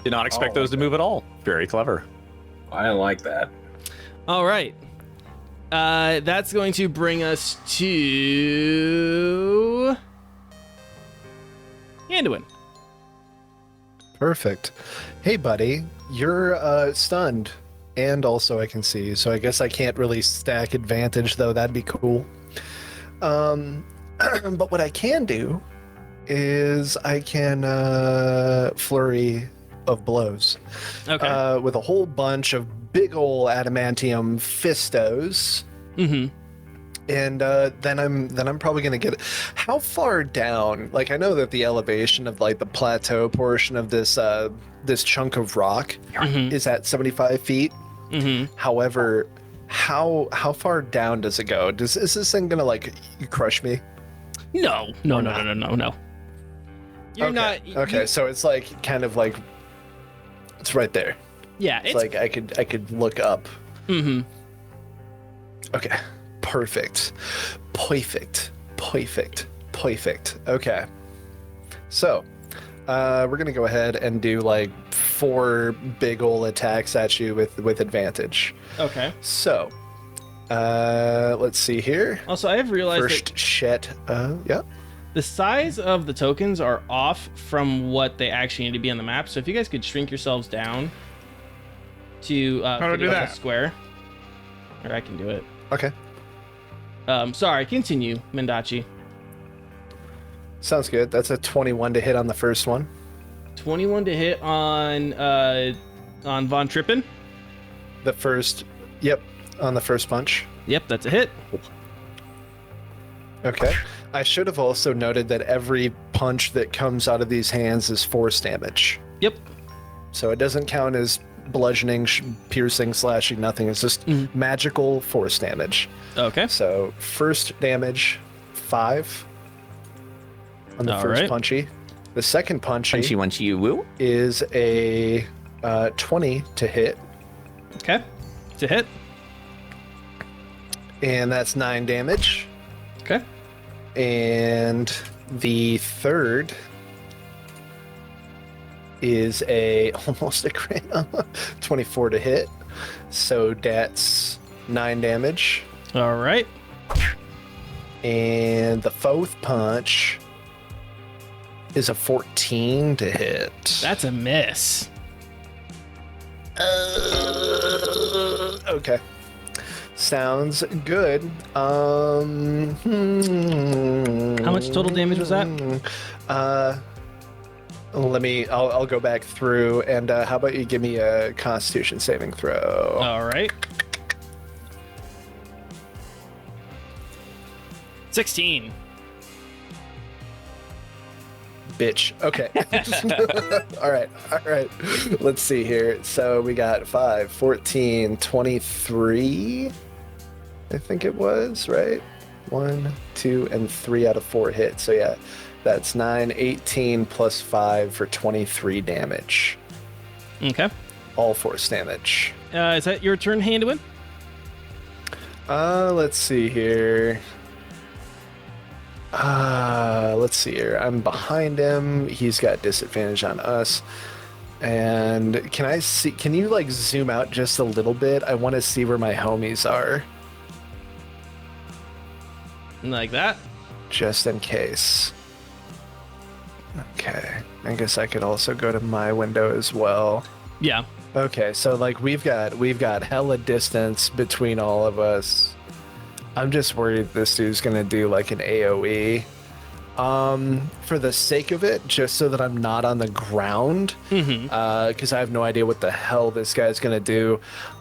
not expect those to move at all. Very clever. I don't like that. All right. That's going to bring us to Anduin. Perfect. Hey, buddy, you're stunned, and also I can see you, so I guess I can't really stack advantage, though. That'd be cool. But what I can do is I can flurry of blows. Okay. With a whole bunch of big ol' adamantium fistos. Mm-hmm. And then I'm probably gonna get it. How far down? Like, I know that the elevation of like the plateau portion of this this chunk of rock is at 75 feet. Mm-hmm. However, how far down does it go? Is this thing gonna like crush me? No. You're Okay. not. Okay, so it's like kind of like it's right there. Yeah. It's like I could look up. Mm-hmm. Okay. Perfect. Okay. So, we're gonna go ahead and do like 4 big ol' attacks at you with advantage. Okay. So, let's see here. Also, I have realized First that shit. Yeah. the size of the tokens are off from what they actually need to be on the map. So if you guys could shrink yourselves down to How do I fit do in a that? square, or I can do it. Okay. Sorry, continue, Mendachi. Sounds good. That's a 21 to hit on the first one. 21 to hit on Von Trippen. The first. Yep. On the first punch. Yep, that's a hit. Okay. I should have also noted that every punch that comes out of these hands is force damage. Yep. So it doesn't count as bludgeoning, piercing, slashing, nothing. It's just magical force damage. Okay. So first damage, 5 on the All first right. punchy. The second punchy Punchy woo. is a 20 to hit, Okay. It's a hit. and that's 9 damage. Okay. And the third is a almost a crit, 24 to hit. So that's 9 damage. All right. And the fourth punch is a 14 to hit. That's a miss. Okay. Sounds good. How much total damage was that? I'll go back through, and how about you give me a Constitution saving throw? All right. 16. Bitch. Okay. all right. Let's see here. So we got 5, 14, 23. I think it was, right? 1, 2, and 3 out of 4 hits. So yeah, that's 9, 18 plus 5 for 23 damage. Okay. All force damage. Is that your turn, Handuin? Let's see here. Let's see here. I'm behind him. He's got disadvantage on us. And can you like zoom out just a little bit? I want to see where my homies are, Like that? just in case. Okay. I guess I could also go to my window as well. Yeah. Okay, so like we've got hella distance between all of us. I'm just worried this dude's gonna do like an AoE. For the sake of it, just so that I'm not on the ground, because I have no idea what the hell this guy's gonna do,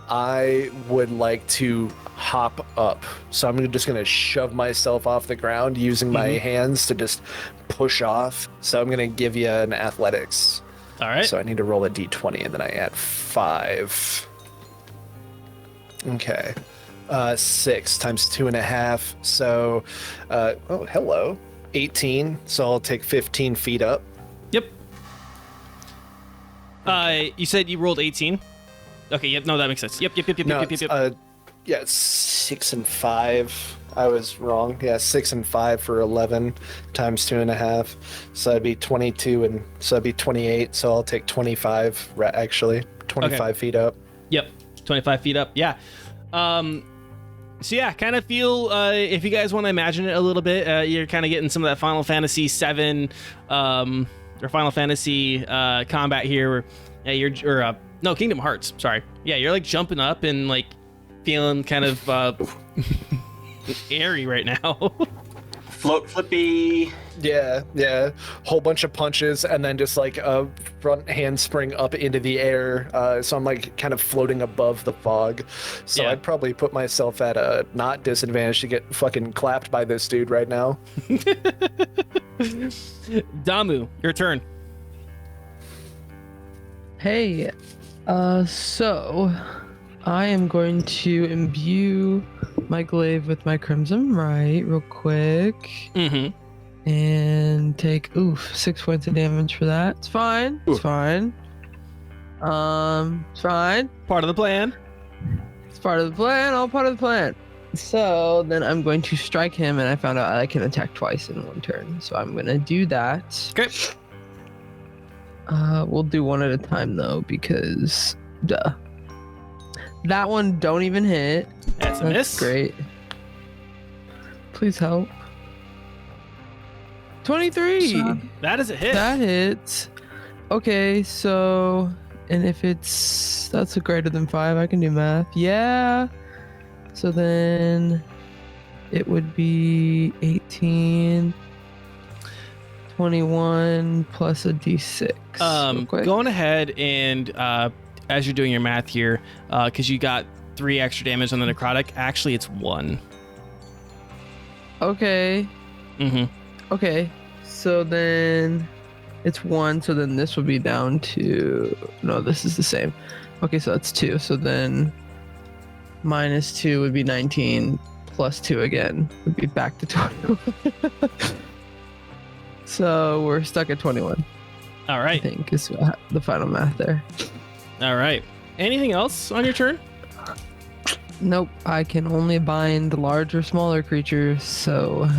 I would like to hop up. So I'm just gonna shove myself off the ground using my hands to just push off. So I'm gonna give you an athletics. All right. So I need to roll a d20 and then I add 5. Okay. 6 times 2.5. So, oh, hello. 18. So I'll take 15 feet up. Yep. You said you rolled 18? Okay, yep, no, that makes sense. Yep. No, Yep. yeah, 6 and 5. I was wrong. Yeah, 6 and 5 for 11 times 2.5. So that'd be 22, and so that'd be 28. So I'll take 25, actually. 25 feet up. Yep, 25 feet up. Yeah. So yeah, kind of feel, if you guys want to imagine it a little bit, you're kind of getting some of that Final Fantasy 7 or Final Fantasy combat here. Where, yeah, no, Kingdom Hearts. Sorry. Yeah, you're like jumping up and like feeling kind of airy right now. Float flippy. Yeah. Whole bunch of punches and then just like a front handspring up into the air. So I'm like kind of floating above the fog. So Yeah. I'd probably put myself at a not disadvantage to get fucking clapped by this dude right now. Damu, your turn. Hey, so I am going to imbue my glaive with my crimson right real quick Mm-hmm. and take 6 points of damage for that. It's fine. It's fine. It's fine. Part of the plan. It's part of the plan. All part of the plan. So then I'm going to strike him, and I found out I can attack twice in one turn. So I'm gonna do that. Okay. We'll do one at a time though, because duh. That one don't even hit. That's a miss. Great. Please help. 23. That is a hit. That hits. Okay, so and if that's a greater than 5, I can do math. Yeah. So then it would be 18, 21 plus a d6. real quick. Going ahead and as you're doing your math here, because you got 3 extra damage on the necrotic, actually it's 1. Okay. Mm-hmm. Okay. So then it's 1. So then this will be down to no. This is the same. Okay, so that's 2. So then minus 2 would be 19. Plus 2 again would be back to 21. So we're stuck at 21. All I right. think is the final math there. All right. Anything else on your turn? Nope, I can only bind large or smaller creatures, so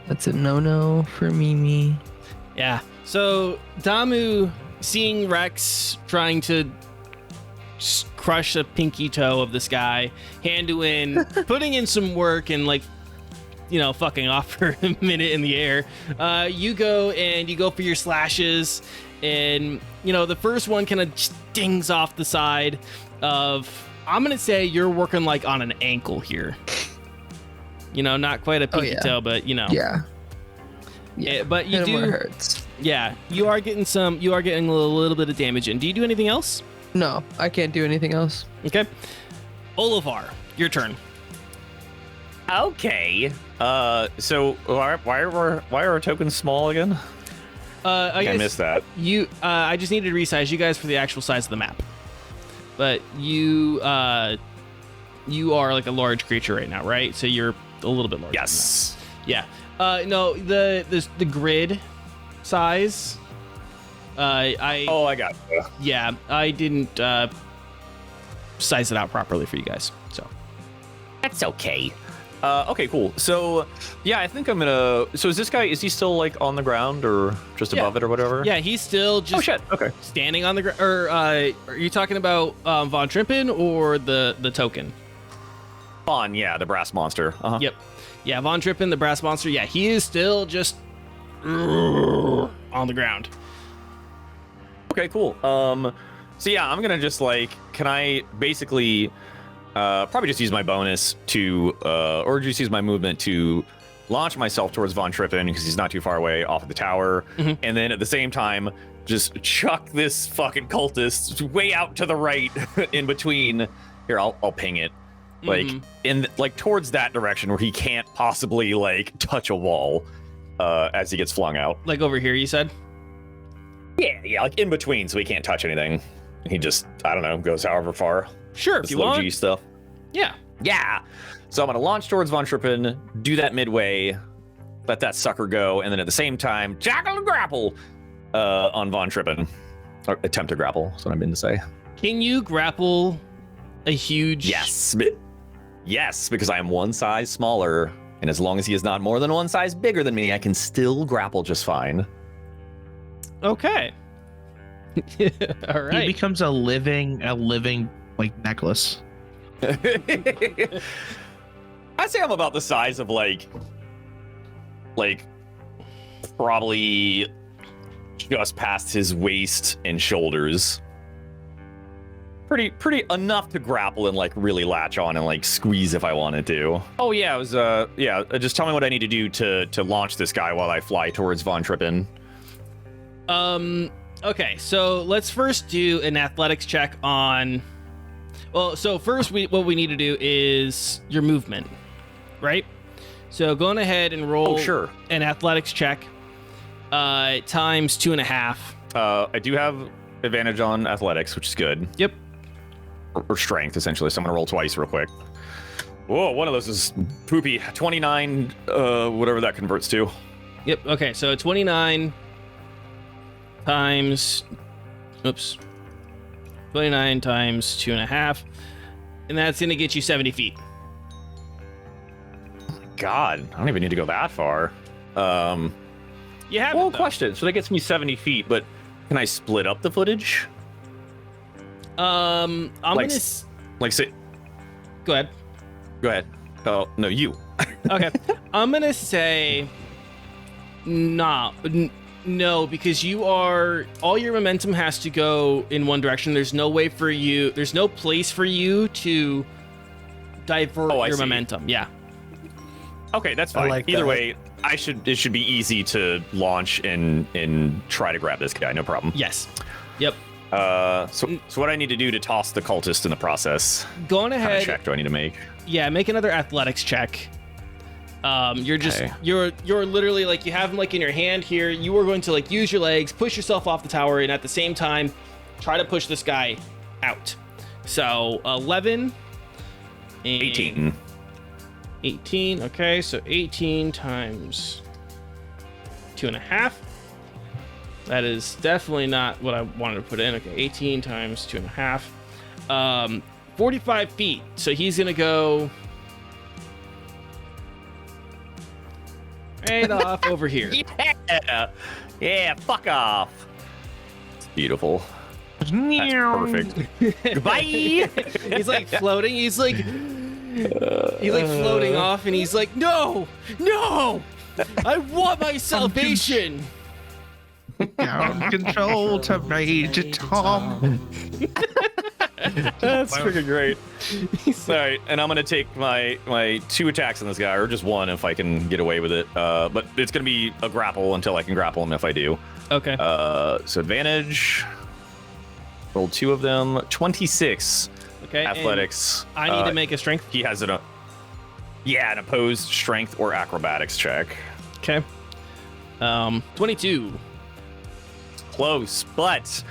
that's a no-no for Mimi. Yeah. So Damu, seeing Rex trying to crush a pinky toe of this guy, Handuin putting in some work and like, fucking off for a minute in the air. You go for your slashes, and the first one kind of stings off the side of. I'm gonna say you're working like on an ankle here. Not quite a pinky toe, but Yeah. But you Hit him where it do. hurts. Yeah, you are getting a little bit of damage in. Do you do anything else? No, I can't do anything else. Okay. Olivar, your turn. Okay. So why are our tokens small again? I I missed that. I just needed to resize you guys for the actual size of the map. But you are like a large creature right now, right? So you're a little bit larger. Yes. Yeah. No, the grid size. I got you. Yeah, I didn't size it out properly for you guys. So That's okay. Okay, cool. So, yeah, I think I'm gonna. So, is he still like on the ground or just above it or whatever? yeah, he's still just Oh shit. Okay. standing on the ground. Or are you talking about Von Trimpen or the token? On, yeah, the brass monster. Uh-huh. Yep. Yeah, Von Trimpen, the brass monster. Yeah, he is still just on the ground. Okay, cool. So yeah, I'm gonna just like, can I basically probably just use my bonus to, or just use my movement to launch myself towards Von Trippen because he's not too far away off of the tower, and then at the same time, just chuck this fucking cultist way out to the right in between. Here, I'll ping it, like like towards that direction where he can't possibly like touch a wall as he gets flung out. Like over here, you said? Yeah, like in between, so he can't touch anything. He just, I don't know, goes however far. Sure, if This you low want. G stuff. Yeah. Yeah. So I'm gonna launch towards Von Trippen, do that midway, let that sucker go, and then at the same time, tackle and grapple on Von Trippen. Or attempt to grapple, that's what I meant to say. Can you grapple a huge... Yes. Yes, because I am one size smaller, and as long as he is not more than one size bigger than me, I can still grapple just fine. Okay. All right. He becomes a living like necklace. I'd say I'm about the size of like probably just past his waist and shoulders. Pretty enough to grapple and like really latch on and like squeeze if I wanted to. Oh yeah, it was just tell me what I need to do to launch this guy while I fly towards Von Trippen. Okay, so let's first do an athletics check on... Well, so first what we need to do is your movement, right? So go on ahead and roll an athletics check times 2.5. I do have advantage on athletics, which is good. Yep. Or strength, essentially. So I'm going to roll twice real quick. Whoa, one of those is poopy. 29, whatever that converts to. Yep, okay, so 29 times... Oops. 29 times 2.5. And that's going to get you 70 feet. God, I don't even need to go that far. You have Well, question. So that gets me 70 feet, but can I split up the footage? I'm like, gonna like say. go ahead. Go ahead. Oh no, you. Okay, I'm gonna say no, because you are all your momentum has to go in one direction. There's no way for you. There's no place for you to divert your momentum. Yeah. Okay, that's fine. like Either that. way, it should be easy to launch and try to grab this guy. No problem. Yes. Yep. So what I need to do to toss the cultist in the process? Go on What kind ahead. of check do I need to make? Yeah, make another athletics check. You're just Okay. you're literally like you have him like in your hand here. You are going to like use your legs, push yourself off the tower, and at the same time, try to push this guy out. So 11, and 18. 18. Okay, so 18 times 2.5. That is definitely not what I wanted to put in. Okay, 18 times 2.5. 45 feet. So he's gonna go right off over here. Yeah, fuck off. It's beautiful. That's perfect. Goodbye. He's like floating. He's like floating off, and he's like, no, I want my salvation. Down control to Major Tom. That's freaking great. All right, and I'm gonna take my 2 attacks on this guy, or just 1 if I can get away with it. But it's gonna be a grapple until I can grapple him if I do. Okay. So advantage. Roll 2 of them. 26. Okay. and Athletics. I need to make a strength. He has an opposed strength or acrobatics check. Okay. 22. Close, but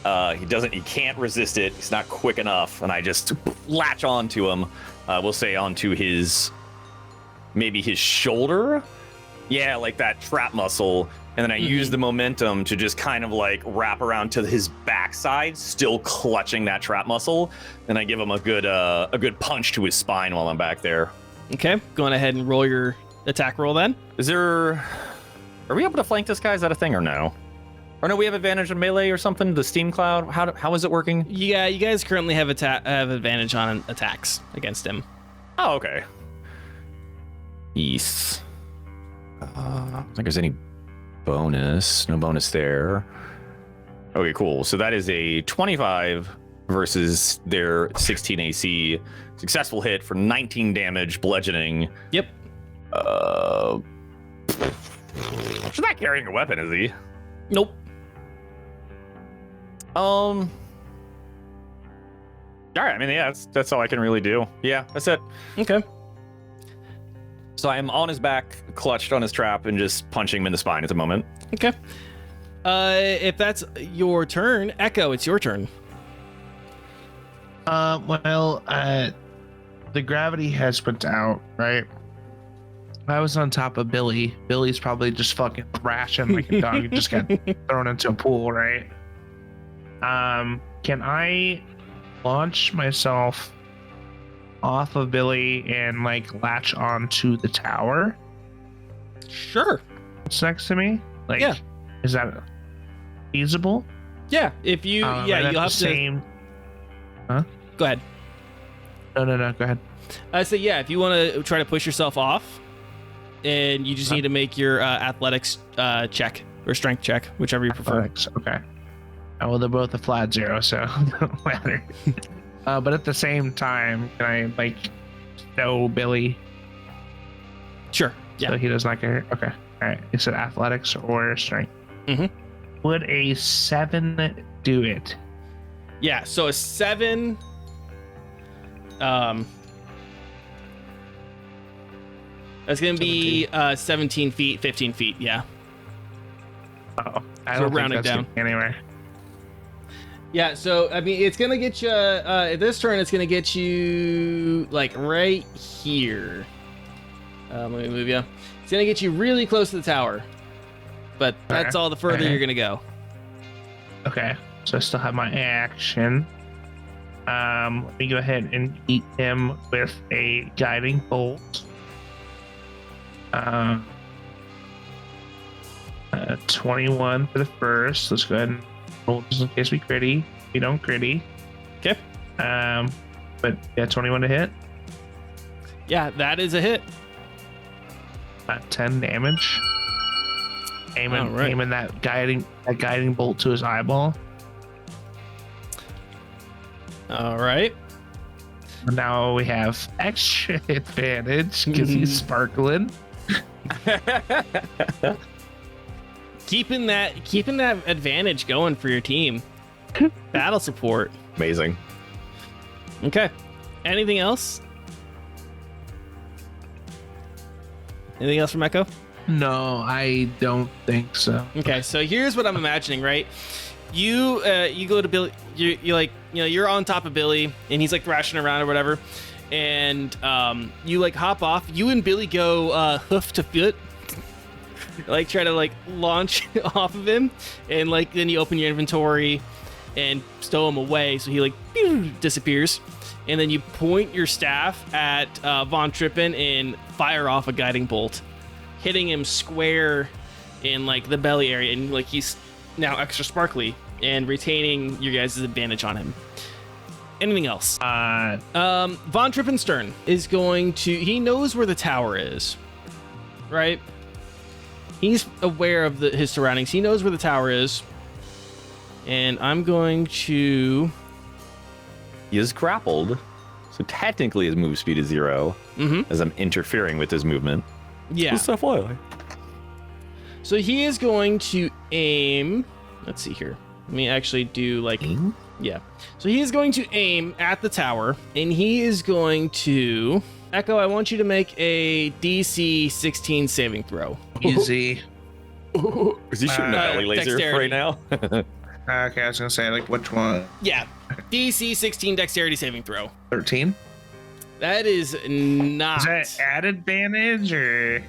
he can't resist it. He's not quick enough, and I just latch onto him. We'll say onto maybe his shoulder. Yeah, like that trap muscle. And then I use the momentum to just kind of like wrap around to his backside, still clutching that trap muscle. And I give him a good punch to his spine while I'm back there. Okay. Going ahead and roll your attack roll then. Are we able to flank this guy? Is that a thing or no? Or no, we have advantage on melee or something? The steam cloud? How is it working? Yeah, you guys currently have advantage on attacks against him. Oh, okay. East. I don't think there's any bonus. No bonus there. Okay, cool. So that is a 25 versus their 16 AC. Successful hit for 19 damage, bludgeoning. Yep. He's not carrying a weapon, is he? Nope. All right. I mean, yeah, that's all I can really do. Yeah, that's it. Okay. So I'm on his back, clutched on his trap, and just punching him in the spine at the moment. Okay. If that's your turn, Echo, it's your turn. The gravity has put out, right? I was on top of Billy. Billy's probably just fucking thrashing like a dog. He just got thrown into a pool, right? Can I launch myself off of Billy and like latch onto the tower? Sure. It's next to me. Like, Yeah. Is that feasible? Yeah. If you, And yeah, at you'll the have to. same... Huh? Go ahead. No. Go ahead. So yeah, if you want to try to push yourself off, and you just need to make your athletics check or strength check, whichever you prefer. Athletics, okay. Well, they're both a flat 0, so it don't matter. But at the same time, can I like stow Billy Sure. Yeah. so he does not get hurt? Okay. All right. Is it athletics or strength? Mhm. Would a 7 do it? Yeah. So a 7. That's gonna be 17 feet, 15 feet. Yeah. Oh, I So don't round think it that's down. getting anywhere. Yeah. So I mean, it's gonna get you. This turn, it's gonna get you like right here. Let me move you. It's gonna get you really close to the tower, but that's Okay. all the further Okay. you're gonna go. Okay. So I still have my action. Let me go ahead and eat him with a guiding bolt. 21 for the first. Let's go ahead and roll just in case we gritty. We don't gritty. Okay. But yeah, 21 to hit. Yeah, that is a hit. 10 damage. Aiming, Alright. aiming that guiding bolt to his eyeball. All right. Now we have extra advantage because he's sparkling. Keeping that advantage going for your team. Battle support. Amazing. Okay. Anything else? Anything else from Echo? No, I don't think so. Okay, so here's what I'm imagining, right? You go to Billy. You like, you're on top of Billy, and he's like thrashing around or whatever, and you like hop off. You and Billy go hoof to foot, like try to like launch off of him, and like then you open your inventory and stow him away, so he like disappears, and then you point your staff at Von Trippen and fire off a guiding bolt, hitting him square in like the belly area, and like he's now extra sparkly and retaining your guys' advantage on him. Anything else? Von Trippenstern is going to, he knows where the tower is, right? He's aware of his surroundings. He knows where the tower is. And I'm going to... He is grappled, so technically his move speed is 0, as I'm interfering with his movement. Yeah. Just FYI. So he is going to aim. Let's see here. Let me actually do like. Aim? Yeah. So he is going to aim at the tower, and he is going to. Echo, I want you to make a DC 16 saving throw. Easy. Is he shooting a belly laser dexterity. right now? Okay, I was gonna say like which one? Yeah. DC 16 dexterity saving throw. 13. That is not. Is that added advantage or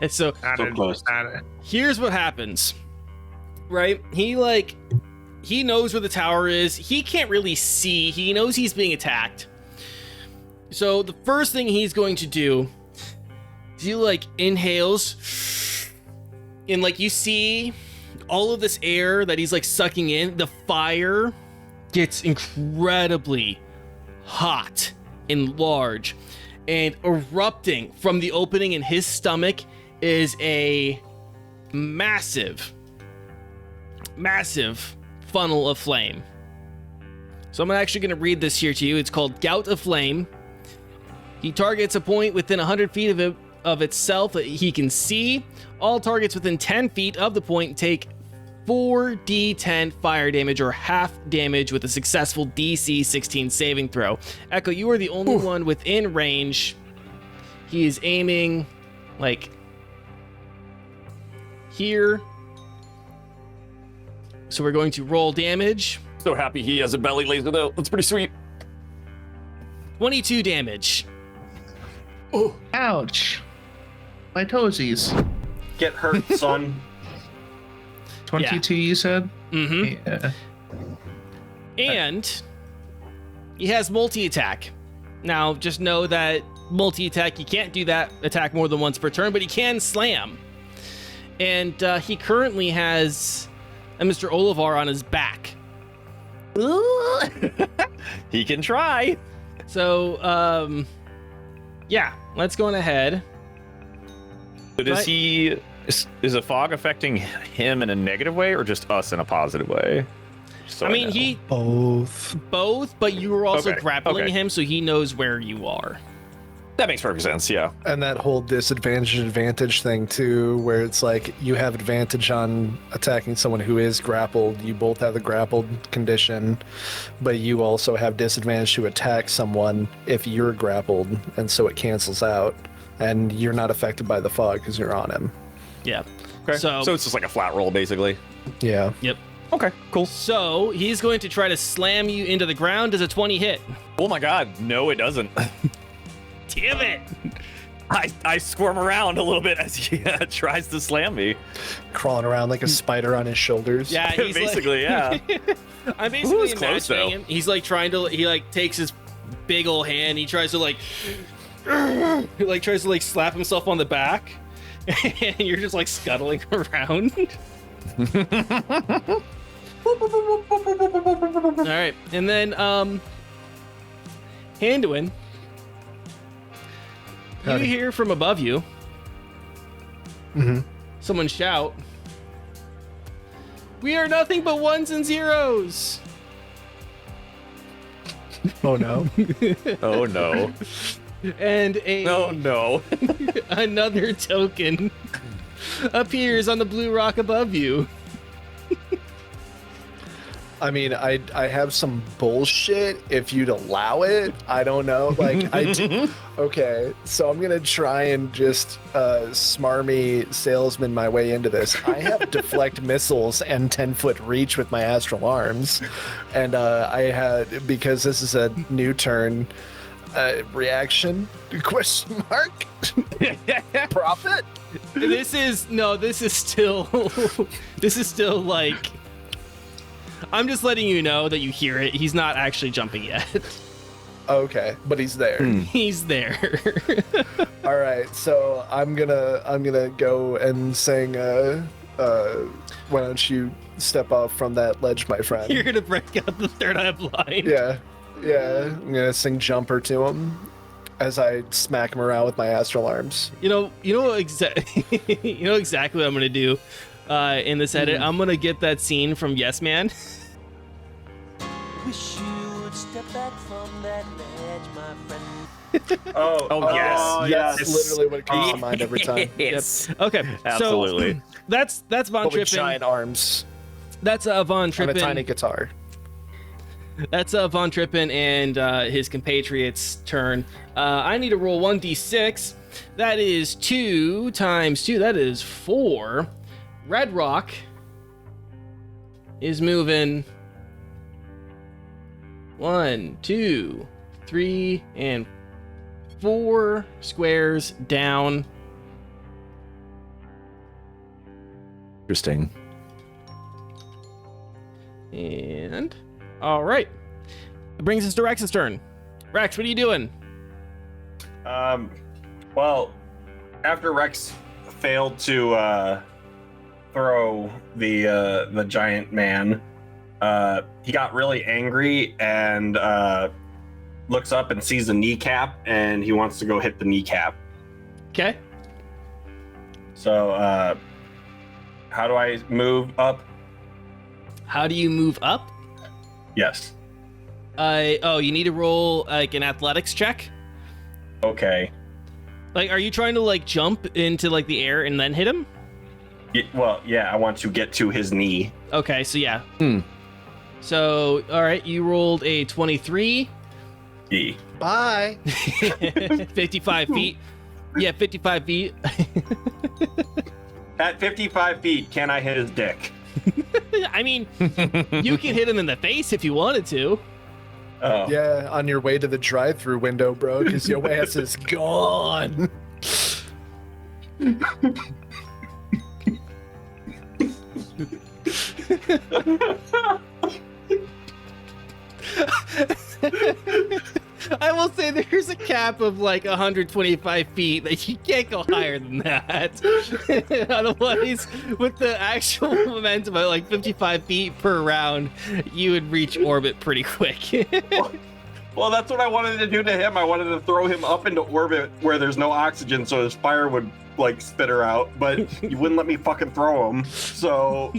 So added? close. Added. here's what happens, right? He knows where the tower is. He can't really see. He knows he's being attacked. So the first thing he's going to do is he like inhales, and like you see all of this air that he's like sucking in. The fire gets incredibly hot and large, and erupting from the opening in his stomach is a massive funnel of flame. So I'm actually going to read this here to you. It's called Gout of Flame. He targets a point within 100 feet of it of itself that he can see. All targets within 10 feet of the point take 4d10 fire damage or half damage with a successful DC 16 saving throw. Echo, you are the only one within range. He is aiming like here. So we're going to roll damage. So happy he has a belly laser though. That's pretty sweet. 22 damage. Ouch. My toesies. Get hurt, son. 22, you said? Mm-hmm. Yeah. And he has multi-attack. Now, just know that multi-attack, you can't do that attack more than once per turn, but he can slam. And he currently has a Mr. Olivar on his back. He can try. So, yeah, let's go on ahead. So does he... Is a fog affecting him in a negative way or just us in a positive way? So I mean, know. he Both. both, but you were also Okay, grappling okay. him, so he knows where you are. That makes perfect sense, yeah. And that whole disadvantage advantage thing too, where it's like you have advantage on attacking someone who is grappled. You both have the grappled condition, but you also have disadvantage to attack someone if you're grappled, and so it cancels out. And you're not affected by the fog because you're on him. Yeah. Okay. So So it's just like a flat roll, basically. Yeah. yep. Okay, cool. So he's going to try to slam you into the ground. Does a 20 hit? Oh my god, no it doesn't. Damn it! I squirm around a little bit as he tries to slam me. Crawling around like a spider on his shoulders. Yeah, he's Basically, like, yeah. I'm basically was close, imagining though. him. He's like trying to. He like takes his big old hand. He tries to like. He like tries to like slap himself on the back, and you're just like scuttling around. All right, and then Handuin, you Howdy. hear from above you. Someone shout, "We are nothing but ones and zeros." Oh no. Oh no. And Oh no. another token appears on the blue rock above you. I mean, I have some bullshit if you'd allow it. I don't know. Like, okay, so I'm gonna try and just smarmy salesman my way into this. I have deflect missiles and 10-foot reach with my astral arms, and I had, because this is a new turn, reaction? Question mark? Profit? This is still like, I'm just letting you know that you hear it. He's not actually jumping yet. Okay, but he's there. He's there. All right, so I'm gonna go and sing. Why don't you step off from that ledge, my friend? You're gonna break out the third eye blind. Yeah. I'm gonna sing jumper to him as I smack him around with my astral arms. You know exactly what I'm gonna do in this edit. I'm gonna get that scene from Yes Man. Wish you would step back from that ledge, my friend. Oh, yes. That's literally what comes to mind every time. Yes. Okay, Absolutely. So that's Von But with Trippen. giant arms That's Von and a Trippen. tiny guitar. That's Von Trippen and his compatriots' turn. I need to roll 1d6. That is 2 times 2. That is 4. Red Rock is moving 1, 2, 3, and 4 squares down. Interesting. And all right, it brings us to Rex's turn. Rex, what are you doing? Well, after Rex failed to throw the giant man, he got really angry and looks up and sees a kneecap, and he wants to go hit the kneecap. Okay. So, how do I move up? How do you move up? Yes. You need to roll like an athletics check. Okay. Like, are you trying to like jump into like the air and then hit him? Well, yeah, I want to get to his knee. Okay, so yeah. So, all right, you rolled a 23. E. Bye. 55 feet. Yeah, 55 feet. At 55 feet, can I hit his dick? I mean, you can hit him in the face if you wanted to. Oh. Yeah, on your way to the drive-through window, bro, because your ass is gone. I will say there's a cap of like 125 feet that you can't go higher than that. Otherwise, with the actual momentum at like 55 feet per round, you would reach orbit pretty quick. Well, that's what I wanted to do to him. I wanted to throw him up into orbit where there's no oxygen so his fire would like spitter out, but you wouldn't let me fucking throw him. So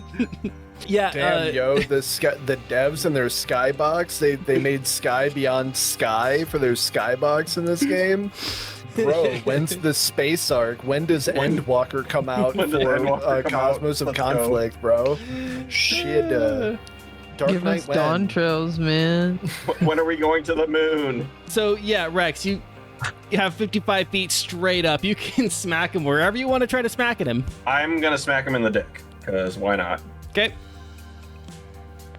Yeah. Damn, yo, the devs and their skybox, they made Sky Beyond Sky for their skybox in this game. Bro, when's the space arc? When does Endwalker come out When does for Endwalker come Cosmos out? of Let's go. Conflict, bro? Shit, Dark Give Knight us when? dawn trails, man. when are we going to the moon? So yeah, Rex, you have 55 feet straight up. You can smack him wherever you want to try to smack at him. I'm gonna smack him in the dick, because why not? Okay.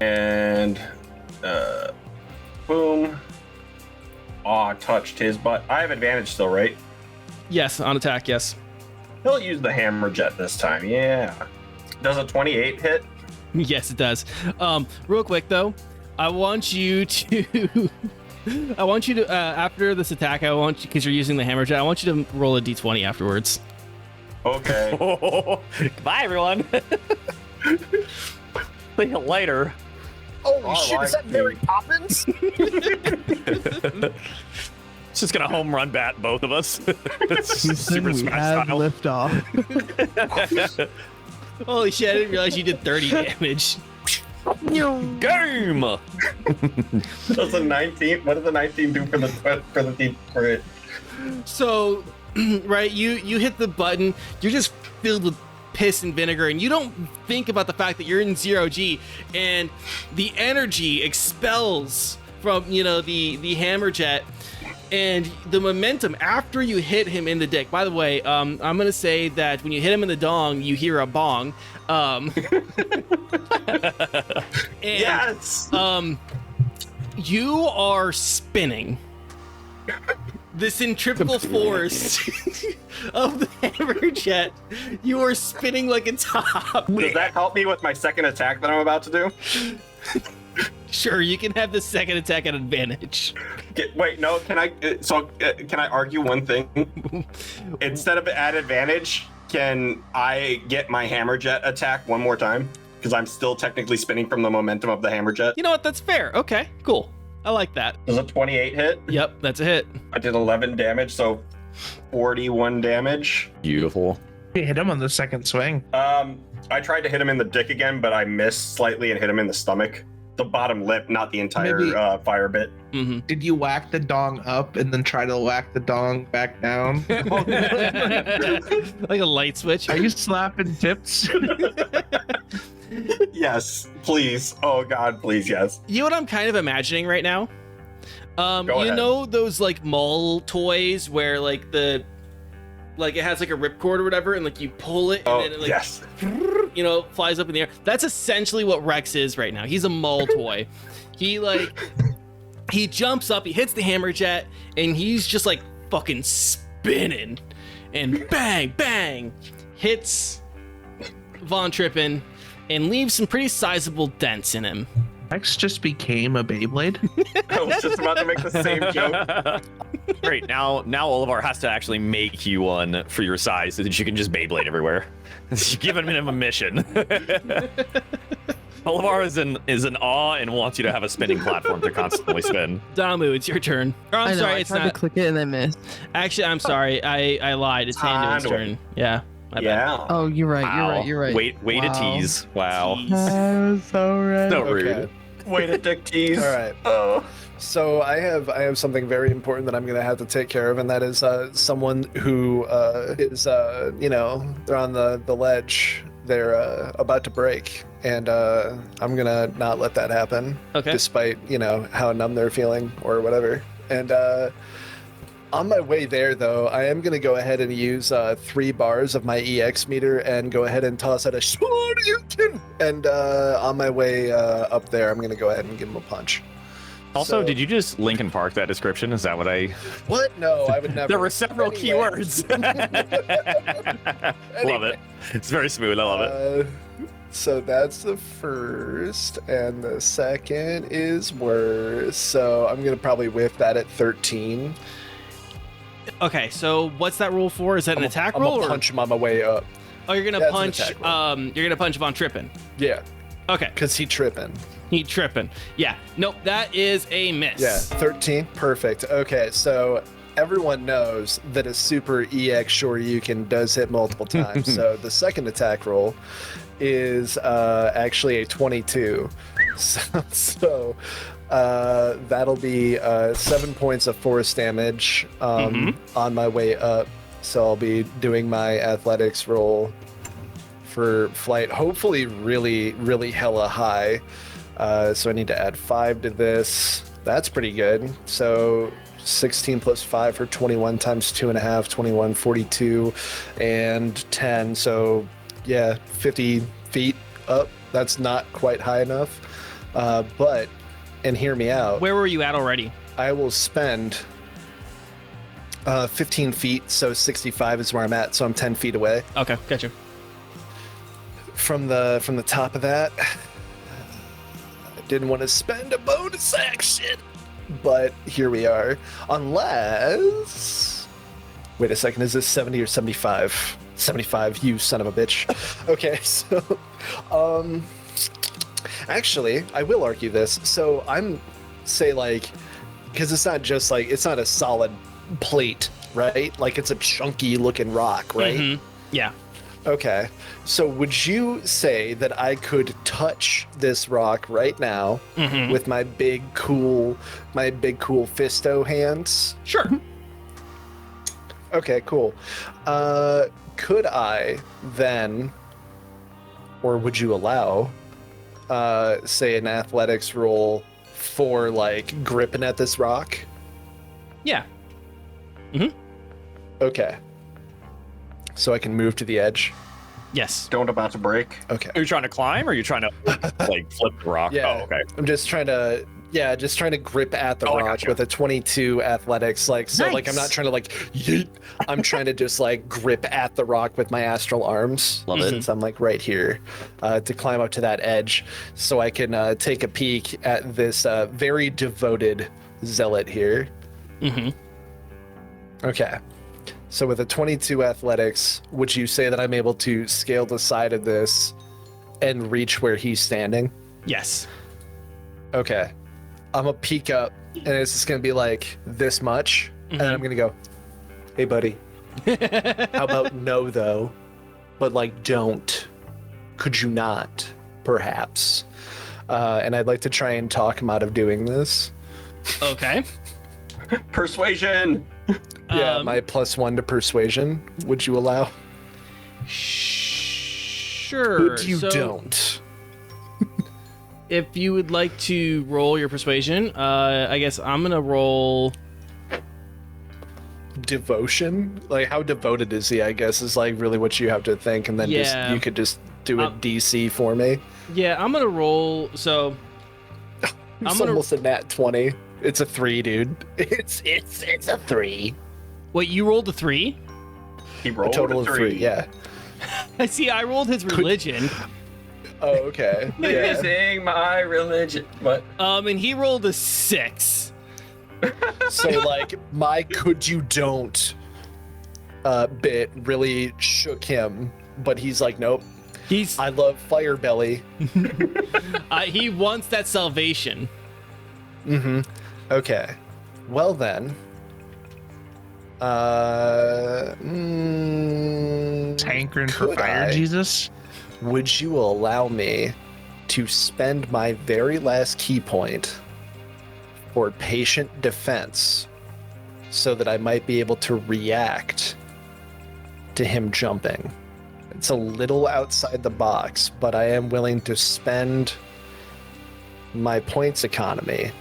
And boom. Aw, touched his butt. I have advantage still, right? Yes, on attack. Yes. He'll use the hammer jet this time. Yeah. Does a 28 hit? Yes, it does. Real quick though, I want you to after this attack, I want you, because you're using the hammer jet, I want you to roll a d20 afterwards. Okay. Bye, everyone. See you later. Holy Oh, shit, is I that Mary Poppins? It's just gonna home run bat both of us. Super we Smash have style. liftoff. Holy shit! I didn't realize you did 30 damage. Game. Does a 19? What does a 19 do for the team for it? So, right, you hit the button. You're just filled with piss and vinegar, and you don't think about the fact that you're in 0G, and the energy expels from the hammer jet, and the momentum after you hit him in the dick. By the way, I'm gonna say that when you hit him in the dong, you hear a bong. And, Yes. You are spinning. The centrifugal force of the hammer jet, you are spinning like a top. Does that help me with my second attack that I'm about to do? Sure, you can have the second attack at advantage. Wait, no. Can I? Can I argue one thing? Instead of at advantage, can I get my hammer jet attack one more time? Because I'm still technically spinning from the momentum of the hammer jet. You know what? That's fair. Okay, cool. I like that. Does a 28 hit? Yep, that's a hit. I did 11 damage, so 41 damage. Beautiful. You hit him on the second swing. I tried to hit him in the dick again, but I missed slightly and hit him in the stomach. The bottom lip, not the entire Maybe- fire bit. Mm-hmm. Did you whack the dong up and then try to whack the dong back down? Like a light switch. Are you slapping tips? Yes, please. Oh God, please, yes. You know what I'm kind of imagining right now? Go you ahead. know those like mall toys where like it has like a ripcord or whatever, and like you pull it and Oh then it like yes. flies up in the air. That's essentially what Rex is right now. He's a mall toy. He jumps up, he hits the hammer jet, and he's just like fucking spinning, and bang bang hits Von Trippen and leaves some pretty sizable dents in him. Rex just became a Beyblade. I was just about to make the same joke. Great. Now Olivar has to actually make you one for your size so that you can just Beyblade everywhere. You give him a mission. Olivar is in awe and wants you to have a spinning platform to constantly spin. Damu, it's your turn. Or, I'm I know, sorry, I it's tried not. to click it and I missed. Actually, I'm sorry. I lied. It's Handuin's Handuin. turn. Yeah. My bad. Yeah. Oh, you're right. Wow. You're right. Way Wow. to tease. Wow. Jeez. That was so right. So rude. Okay. Way to dick tease. All right. Oh. So I have something very important that I'm gonna have to take care of, and that is someone who is they're on the ledge. They're about to break, and I'm gonna not let that happen. Okay. Despite how numb they're feeling or whatever. And on my way there, though, I am gonna go ahead and use 3 bars of my EX meter and go ahead and toss out a Shoryuken. And on my way up there, I'm gonna go ahead and give him a punch. Also, So- did you just Linkin Park that description? Is that what I? What? No, I would never. There were several Anyway. keywords. Love it. It's very smooth. I love it. So that's the first, and the second is worse. So I'm gonna probably whiff that at 13. Okay, so what's that roll for? Is that an attack I'm roll? gonna Or... punch him on my way up. Oh, you're gonna That's an punch. attack roll. You're gonna punch Von tripping. Yeah, Okay, cause he tripping. he tripping. Yeah. Nope. That is a miss. Yeah, 13. Perfect. Okay, so everyone knows that a super EX Shoryuken does hit multiple times. So the second attack roll is actually a 22. So that'll be 7 points of force damage on my way up. So I'll be doing my athletics roll for flight, hopefully really, really hella high. So I need to add 5 to this. That's pretty good. So 16 plus 5 for 21 times 2.5, 21, 42, and 10. So yeah, 50 feet up. That's not quite high enough. But, and hear me out, Where were you at already? I will spend 15 feet, so 65 is where I'm at, so I'm 10 feet away. Okay, gotcha. From the top of that, I didn't want to spend a bonus action, but here we are. Unless, wait a second, is this 70 or 75? 75, you son of a bitch. Okay, so actually, I will argue this. So I'm say like, because it's not just like, it's not a solid plate, right? Like it's a chunky looking rock, right? Mhm. Yeah. Okay. So would you say that I could touch this rock right now Mhm. with my big cool fisto hands? Sure. Okay, cool. Could I then, or would you allow, say an athletics roll for like gripping at this rock? Yeah. Okay. So I can move to the edge. Yes. Don't about to break. Okay. Are you trying to climb, or are you trying to like flip the rock? Yeah. Oh, okay. I'm just trying to grip at the Oh, I rock gotcha. with a 22 athletics. Like, so like I'm Nice. not trying to like yeet. I'm trying to just like grip at the rock with my astral arms. Love it. Since I'm like right here to climb up to that edge so I can take a peek at this very devoted zealot here. Mhm. Okay. So with a 22 athletics, would you say that I'm able to scale the side of this and reach where he's standing? Yes. Okay. I'm gonna peek up, and it's just gonna be like this much, and then I'm gonna go, "Hey, buddy, how about no though? But like, don't. Could you not? Perhaps." And I'd like to try and talk him out of doing this. Okay. Persuasion. Yeah, my +1 to persuasion. Would you allow? Sure. Would you So, don't? If you would like to roll your persuasion, I guess I'm gonna roll. Devotion? Like, how devoted is he? I guess is like really what you have to think, and then Yeah. you could just do a DC for me. Yeah, I'm gonna roll. So It's I'm gonna- almost a nat 20. It's a 3, dude. It's a 3. wait, you rolled a 3? He A rolled total a of 3. 3. Yeah. I see. I rolled his religion. Oh, okay. Yeah. Missing my religion. What? And he rolled a 6. So like my could you don't bit really shook him, but he's like, nope. He's I love Fire Belly. he wants that salvation. Mm-hmm. Okay. Well then. Hankering for Could fire, I? Jesus. Would you allow me to spend my very last key point or patient defense so that I might be able to react to him jumping. It's a little outside the box, but I am willing to spend my points economy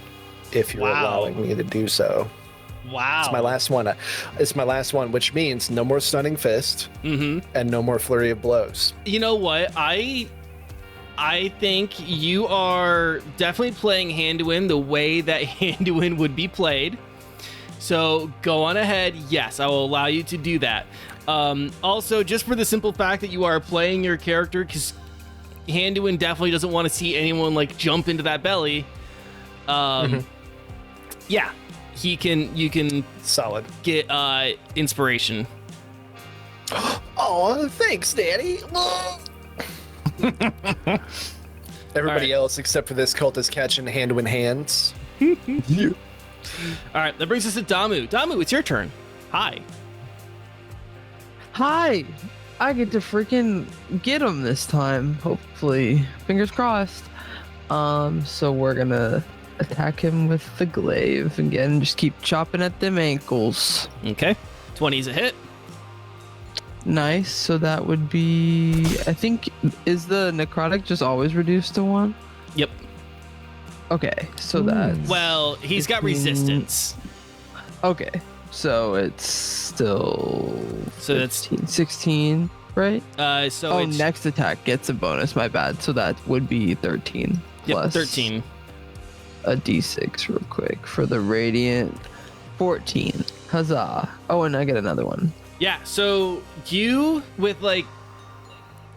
if you're allowing me to do so. Wow. It's my last one. It's my last one, which means no more stunning fist and no more flurry of blows. You know what? I think you are definitely playing Handuin the way that Handuin would be played. So go on ahead. Yes, I will allow you to do that. Also, just for the simple fact that you are playing your character, because Handuin definitely doesn't want to see anyone like jump into that belly. Yeah, you can solid get inspiration. Oh, thanks, Daddy. Everybody else except for this cult is catching Handuin hands. All right, that brings us to Damu. Damu, it's your turn. Hi. Hi! I get to freaking get him this time, hopefully. Fingers crossed. So we're gonna attack him with the glaive again. Just keep chopping at them ankles. Okay. 20 is a hit. Nice. So that would be, I think, is the necrotic just always reduced to 1? Yep. Okay, so that's... Well, he's got 15. resistance. Okay, so it's still... So that's 16, right? So it's, next attack gets a bonus, my bad. So that would be 13 plus 13. A d6 real quick for the radiant. 14. Huzzah. Oh, and I get another one. Yeah, so you, with like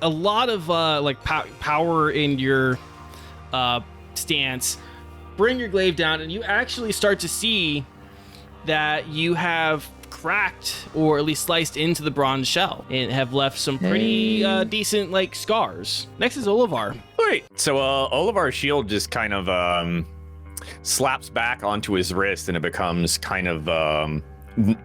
a lot of like power in your stance, bring your glaive down, and you actually start to see that you have cracked or at least sliced into the bronze shell and have left some pretty decent like scars. Next is Olivar. Wait, so Olivar's shield just kind of slaps back onto his wrist, and it becomes kind of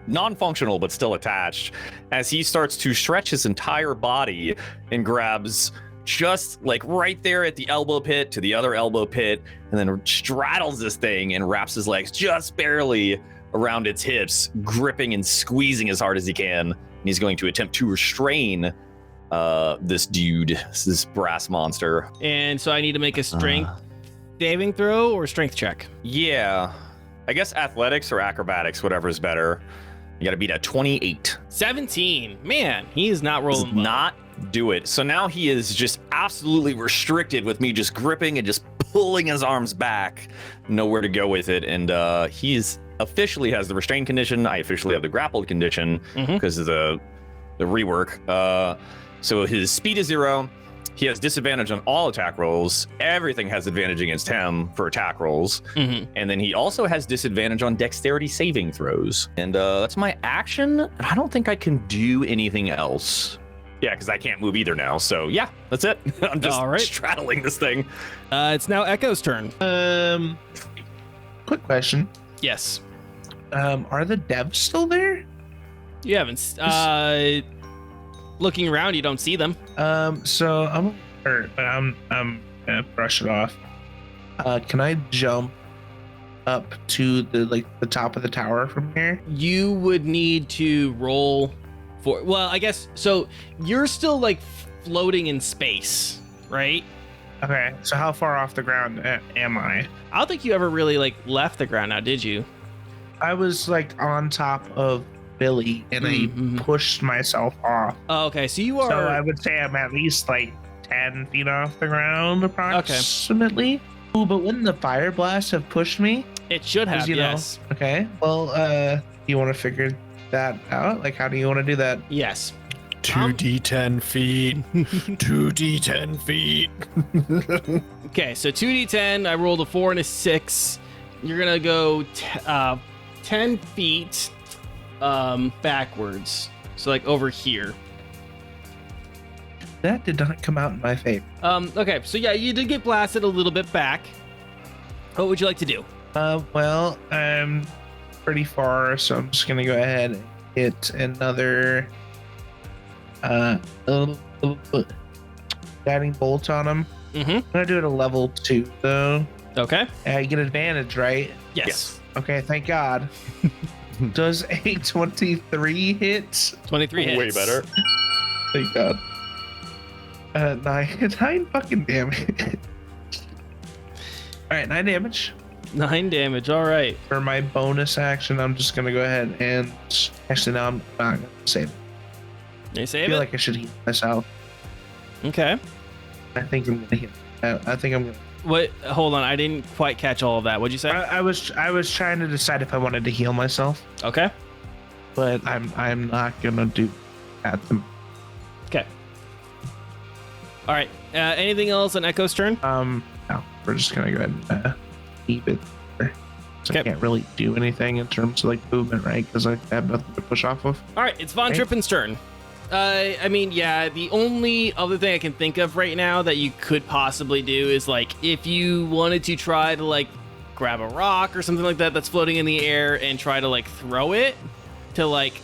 non-functional but still attached as he starts to stretch his entire body and grabs just like right there at the elbow pit to the other elbow pit, and then straddles this thing and wraps his legs just barely around its hips, gripping and squeezing as hard as he can. And he's going to attempt to restrain this dude, this brass monster. And so I need to make a strength saving throw or strength check. Yeah, I guess athletics or acrobatics, whatever's better. You got to beat a 28. 17. Man, he is not rolling Does well. not do it. So now he is just absolutely restricted with me just gripping and just pulling his arms back, nowhere to go with it. And he's officially has the restrained condition. I officially have the grappled condition because of the rework. So his speed is 0. He has disadvantage on all attack rolls. Everything has advantage against him for attack rolls. And then he also has disadvantage on dexterity saving throws. And that's my action. I don't think I can do anything else. Yeah, because I can't move either now. So yeah, that's it. I'm just straddling this thing. It's now Echo's turn. Quick question. Yes. Are the devs still there? You haven't. Looking around, you don't see them. So I'm hurt, but I'm gonna brush it off. Can I jump up to the top of the tower from here? You would need to roll for. Well, I guess so. You're still like floating in space, right? Okay. So how far off the ground am I? I don't think you ever really like left the ground now, did you? I was like on top of Billy, and I pushed myself off. Oh, okay, so you are. So I would say I'm at least like 10 feet off the ground, approximately. Okay. Ooh, but wouldn't the fire blast have pushed me? It should have. Yes. Okay. Well, you want to figure that out? Like, how do you want to do that? Yes. 2d10 feet. 2d10 feet. Okay, so 2d10. I rolled a 4 and a 6. You're gonna go 10 feet backwards, so like over here. That did not come out in my favor. Okay, so yeah, you did get blasted a little bit back. What would you like to do? Well, I'm pretty far, so I'm just gonna go ahead and hit another guiding bolt on him. I'm gonna do it a level 2 though. Okay. You get advantage, right? Yes. Okay, thank God. Does a 23 hit? 23 hits. Way better. Thank God. 9 fucking damage. All right, 9 damage. 9 damage. All right. For my bonus action, I'm just gonna go ahead and actually now I'm not gonna save it. You I save feel it? like I should heal myself. Okay. I think I'm gonna heal. I think I'm gonna. What? Hold on. I didn't quite catch all of that. What'd you say? I was trying to decide if I wanted to heal myself, Okay. but I'm not gonna do that. Okay. All right. Anything else on Echo's turn? No, we're just gonna go ahead and keep it there. So Okay. I can't really do anything in terms of like movement, right? Because I have nothing to push off of. All right. It's Von Okay. Trippen's turn. I mean, yeah, the only other thing I can think of right now that you could possibly do is like if you wanted to try to like grab a rock or something like that that's floating in the air and try to like throw it to like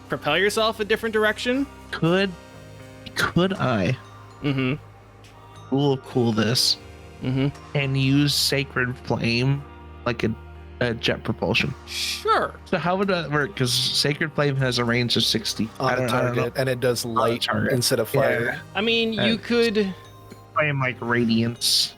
propel yourself a different direction. Could I Mm-hmm. cool this Mm-hmm. and use Sacred Flame like a jet propulsion? Sure. So how would that work? Because Sacred Flame has a range of 60. On a I don't know. target, and it does light target. instead of fire. I mean, you could Flame like radiance.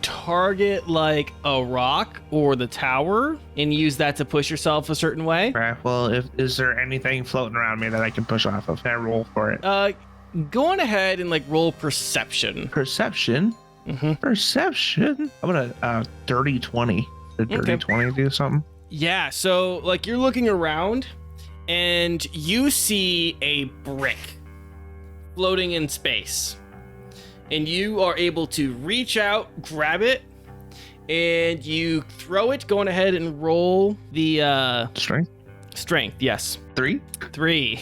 target like a rock or the tower and use that to push yourself a certain way. Okay. Well, is there anything floating around me that I can push off of? Can I roll for it? Go on ahead and like roll perception. Perception. Mm-hmm. Perception. I'm gonna dirty 20. Did dirty Okay. 20 do something? Yeah, so like you're looking around and you see a brick floating in space. And you are able to reach out, grab it, and you throw it. Go on ahead and roll the Strength. strength. Yes. 3. 3.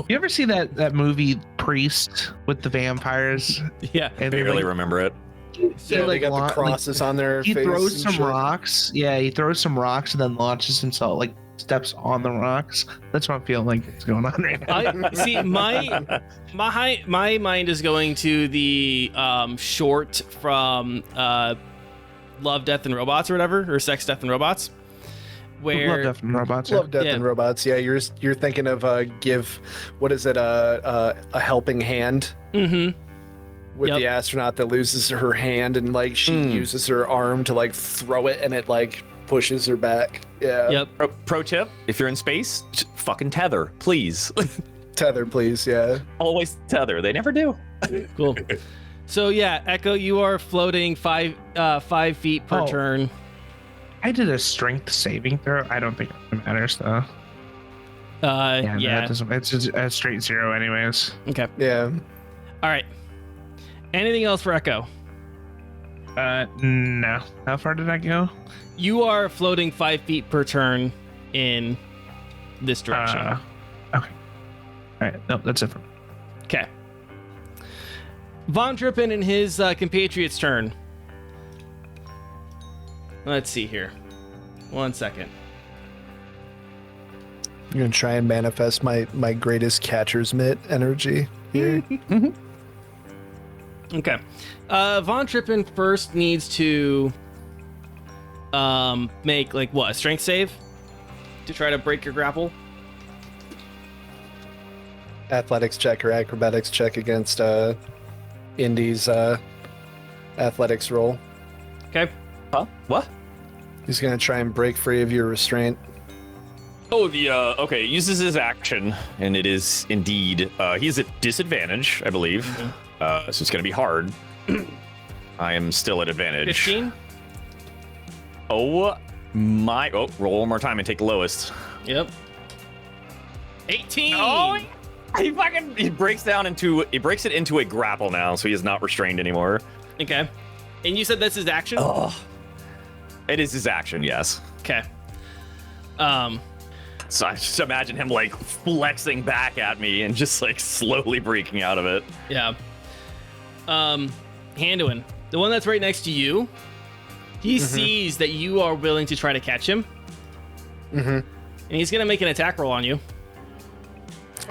You ever see that movie Priest with the vampires? Yeah. And they, Barely like, remember it. Yeah, they got the crosses on their he face. throws and some shit. rocks. Yeah, he throws some rocks and then launches himself, like steps on the rocks. That's what I'm feeling like is going on right now. I see my mind is going to the short from Love, Death and Robots or whatever, or Sex, Death and Robots, where Love Death and Robots. Love, Death, Yeah. and Robots. Yeah, you're thinking of give, what is it? A helping hand Mhm. with Yep. the astronaut that loses her hand and like she uses her arm to like throw it and it like pushes her back. Yeah. Yep. Pro tip: if you're in space, just fucking tether, please. Tether, please. Yeah. Always tether. They never do. Cool. So yeah, Echo, you are floating 5 feet per Oh. turn. I did a strength saving throw. I don't think it matters though. Yeah. That doesn't. It's just a straight 0 anyways. Okay. Yeah. All right. Anything else for Echo? No. How far did I go? You are floating 5 feet per turn in this direction. Okay. All right. Nope. That's it for me. Okay. Von Trippen and his compatriot's turn. Let's see here. 1 second. I'm gonna try and manifest my greatest catcher's mitt energy here. Okay. Von Trippen first needs to make like what, a strength save to try to break your grapple. Athletics check or acrobatics check against Indy's athletics roll. Okay. Huh? What? He's gonna try and break free of your restraint. Oh, okay, uses his action, and it is indeed, he's at disadvantage, I believe. So it's gonna be hard. I am still at advantage. 15. Oh, roll one more time and take the lowest. Yep. 18. Oh, he breaks it into a grapple now, so he is not restrained anymore. Okay. And you said that's his action? Oh. It is his action, yes. Okay. So I just imagine him like flexing back at me and just like slowly breaking out of it. Yeah. Handuin, the one that's right next to you, he sees that you are willing to try to catch him. And he's gonna make an attack roll on you.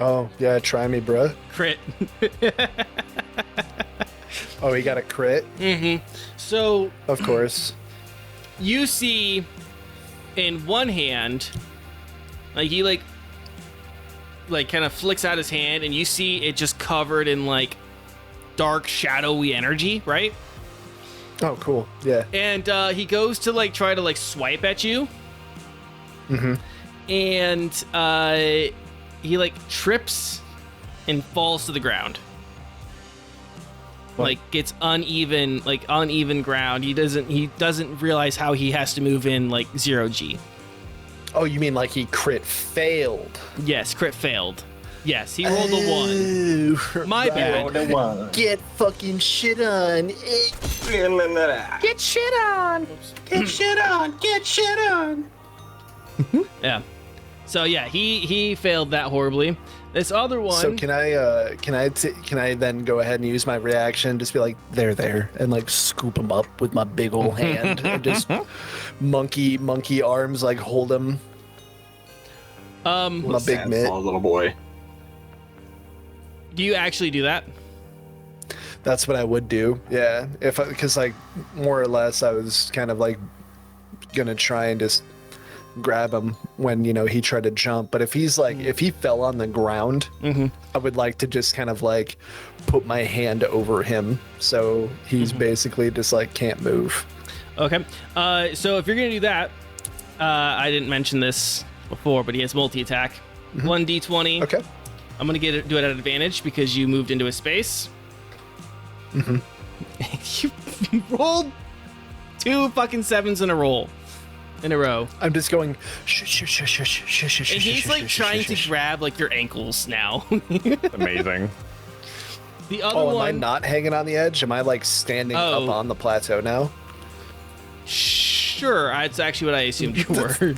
Oh yeah, try me, bruh. Crit. Oh, he got a crit? So Of course. you see in one hand, like he like kind of flicks out his hand, and you see it just covered in like dark shadowy energy, right? Oh, cool. Yeah. And he goes to like try to like swipe at you, and he like trips and falls to the ground. Like gets uneven ground. He doesn't realize how he has to move in like 0G. Oh, you mean like he crit failed? Yes, crit failed. Yes, he rolled a 1. My bad. Get fucking shit on. Get shit on. Get shit on. Get shit on. Yeah. So yeah, he failed that horribly. This other one. So can I then go ahead and use my reaction, just be like, they're there, and like scoop him up with my big old hand, and just monkey arms, like hold him. My big mitt. Small little boy. Do you actually do that? That's what I would do. Yeah, because like more or less, I was kind of like gonna try and just grab him when he tried to jump, but if he's like if he fell on the ground, I would like to just kind of like put my hand over him so he's basically just like can't move. Okay. So if you're gonna do that, I didn't mention this before, but he has multi-attack. 1d20. Okay. I'm gonna do it at advantage because you moved into a space. You rolled 2 fucking 7s in a row. I'm just going shush. And he's like trying to grab like your ankles now. Amazing. The other am I one. not hanging on the edge? Am I like standing up on the plateau now? Sure, that's actually what I assumed you were.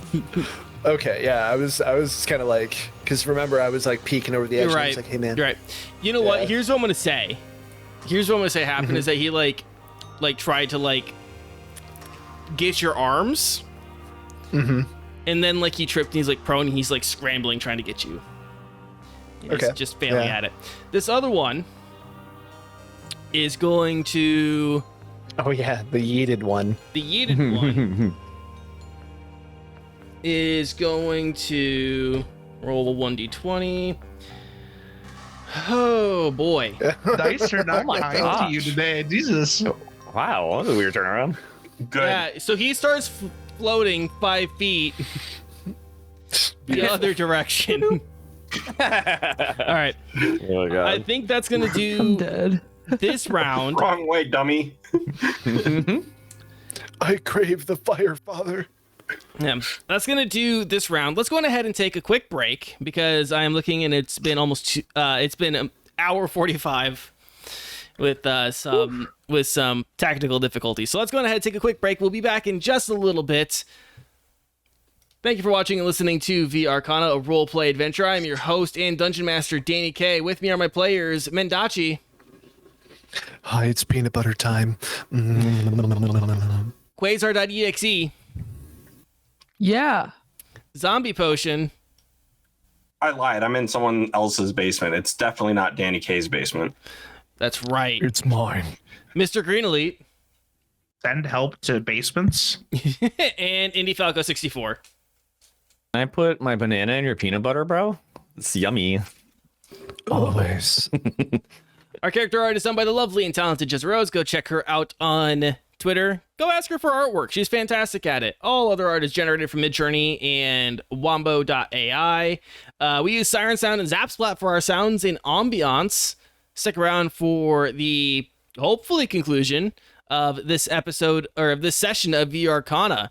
Okay, yeah, I was kind of like, because remember I was like peeking over the edge. You're And I right. was like, hey man. You're right. You know what? Here's what I'm gonna say. Happened is that he like tried to like get your arms. And then like he tripped and he's like prone and he's like scrambling trying to get you. And he's just failing at it. This other one is going to. Oh yeah, the yeeted one. The yeeted one is going to roll a 1d20. Oh boy. Dice are not kind to you today. Jesus. Wow, that was a weird turnaround. Good. Yeah, so he starts floating 5 feet the other direction. All right. Oh my God. I think that's going to I'm do dead. this round. Wrong way, dummy. I crave the fire, Father. Yeah, that's going to do this round. Let's go on ahead and take a quick break because I am looking and it's been it's been an hour 45 with some technical difficulties. So let's go on ahead and take a quick break. We'll be back in just a little bit. Thank you for watching and listening to VRCana, a roleplay adventure. I'm your host and Dungeon Master, Danny K. With me are my players, Mendachi. Hi, it's peanut butter time. Quasar.exe. Yeah. Zombie Potion. I lied. I'm in someone else's basement. It's definitely not Danny K's basement. That's right. It's mine. Mr. Green Elite. Send help to basements. And Indie Falco 64. Can I put my banana in your peanut butter, bro? It's yummy. Always. Our character art is done by the lovely and talented Jezza Rose. Go check her out on Twitter. Go ask her for artwork. She's fantastic at it. All other art is generated from Midjourney and Wombo.ai. We use Siren Sound and Zapsplat for our sounds and ambiance. Stick around for the hopefully conclusion of this episode or of this session of VRCana.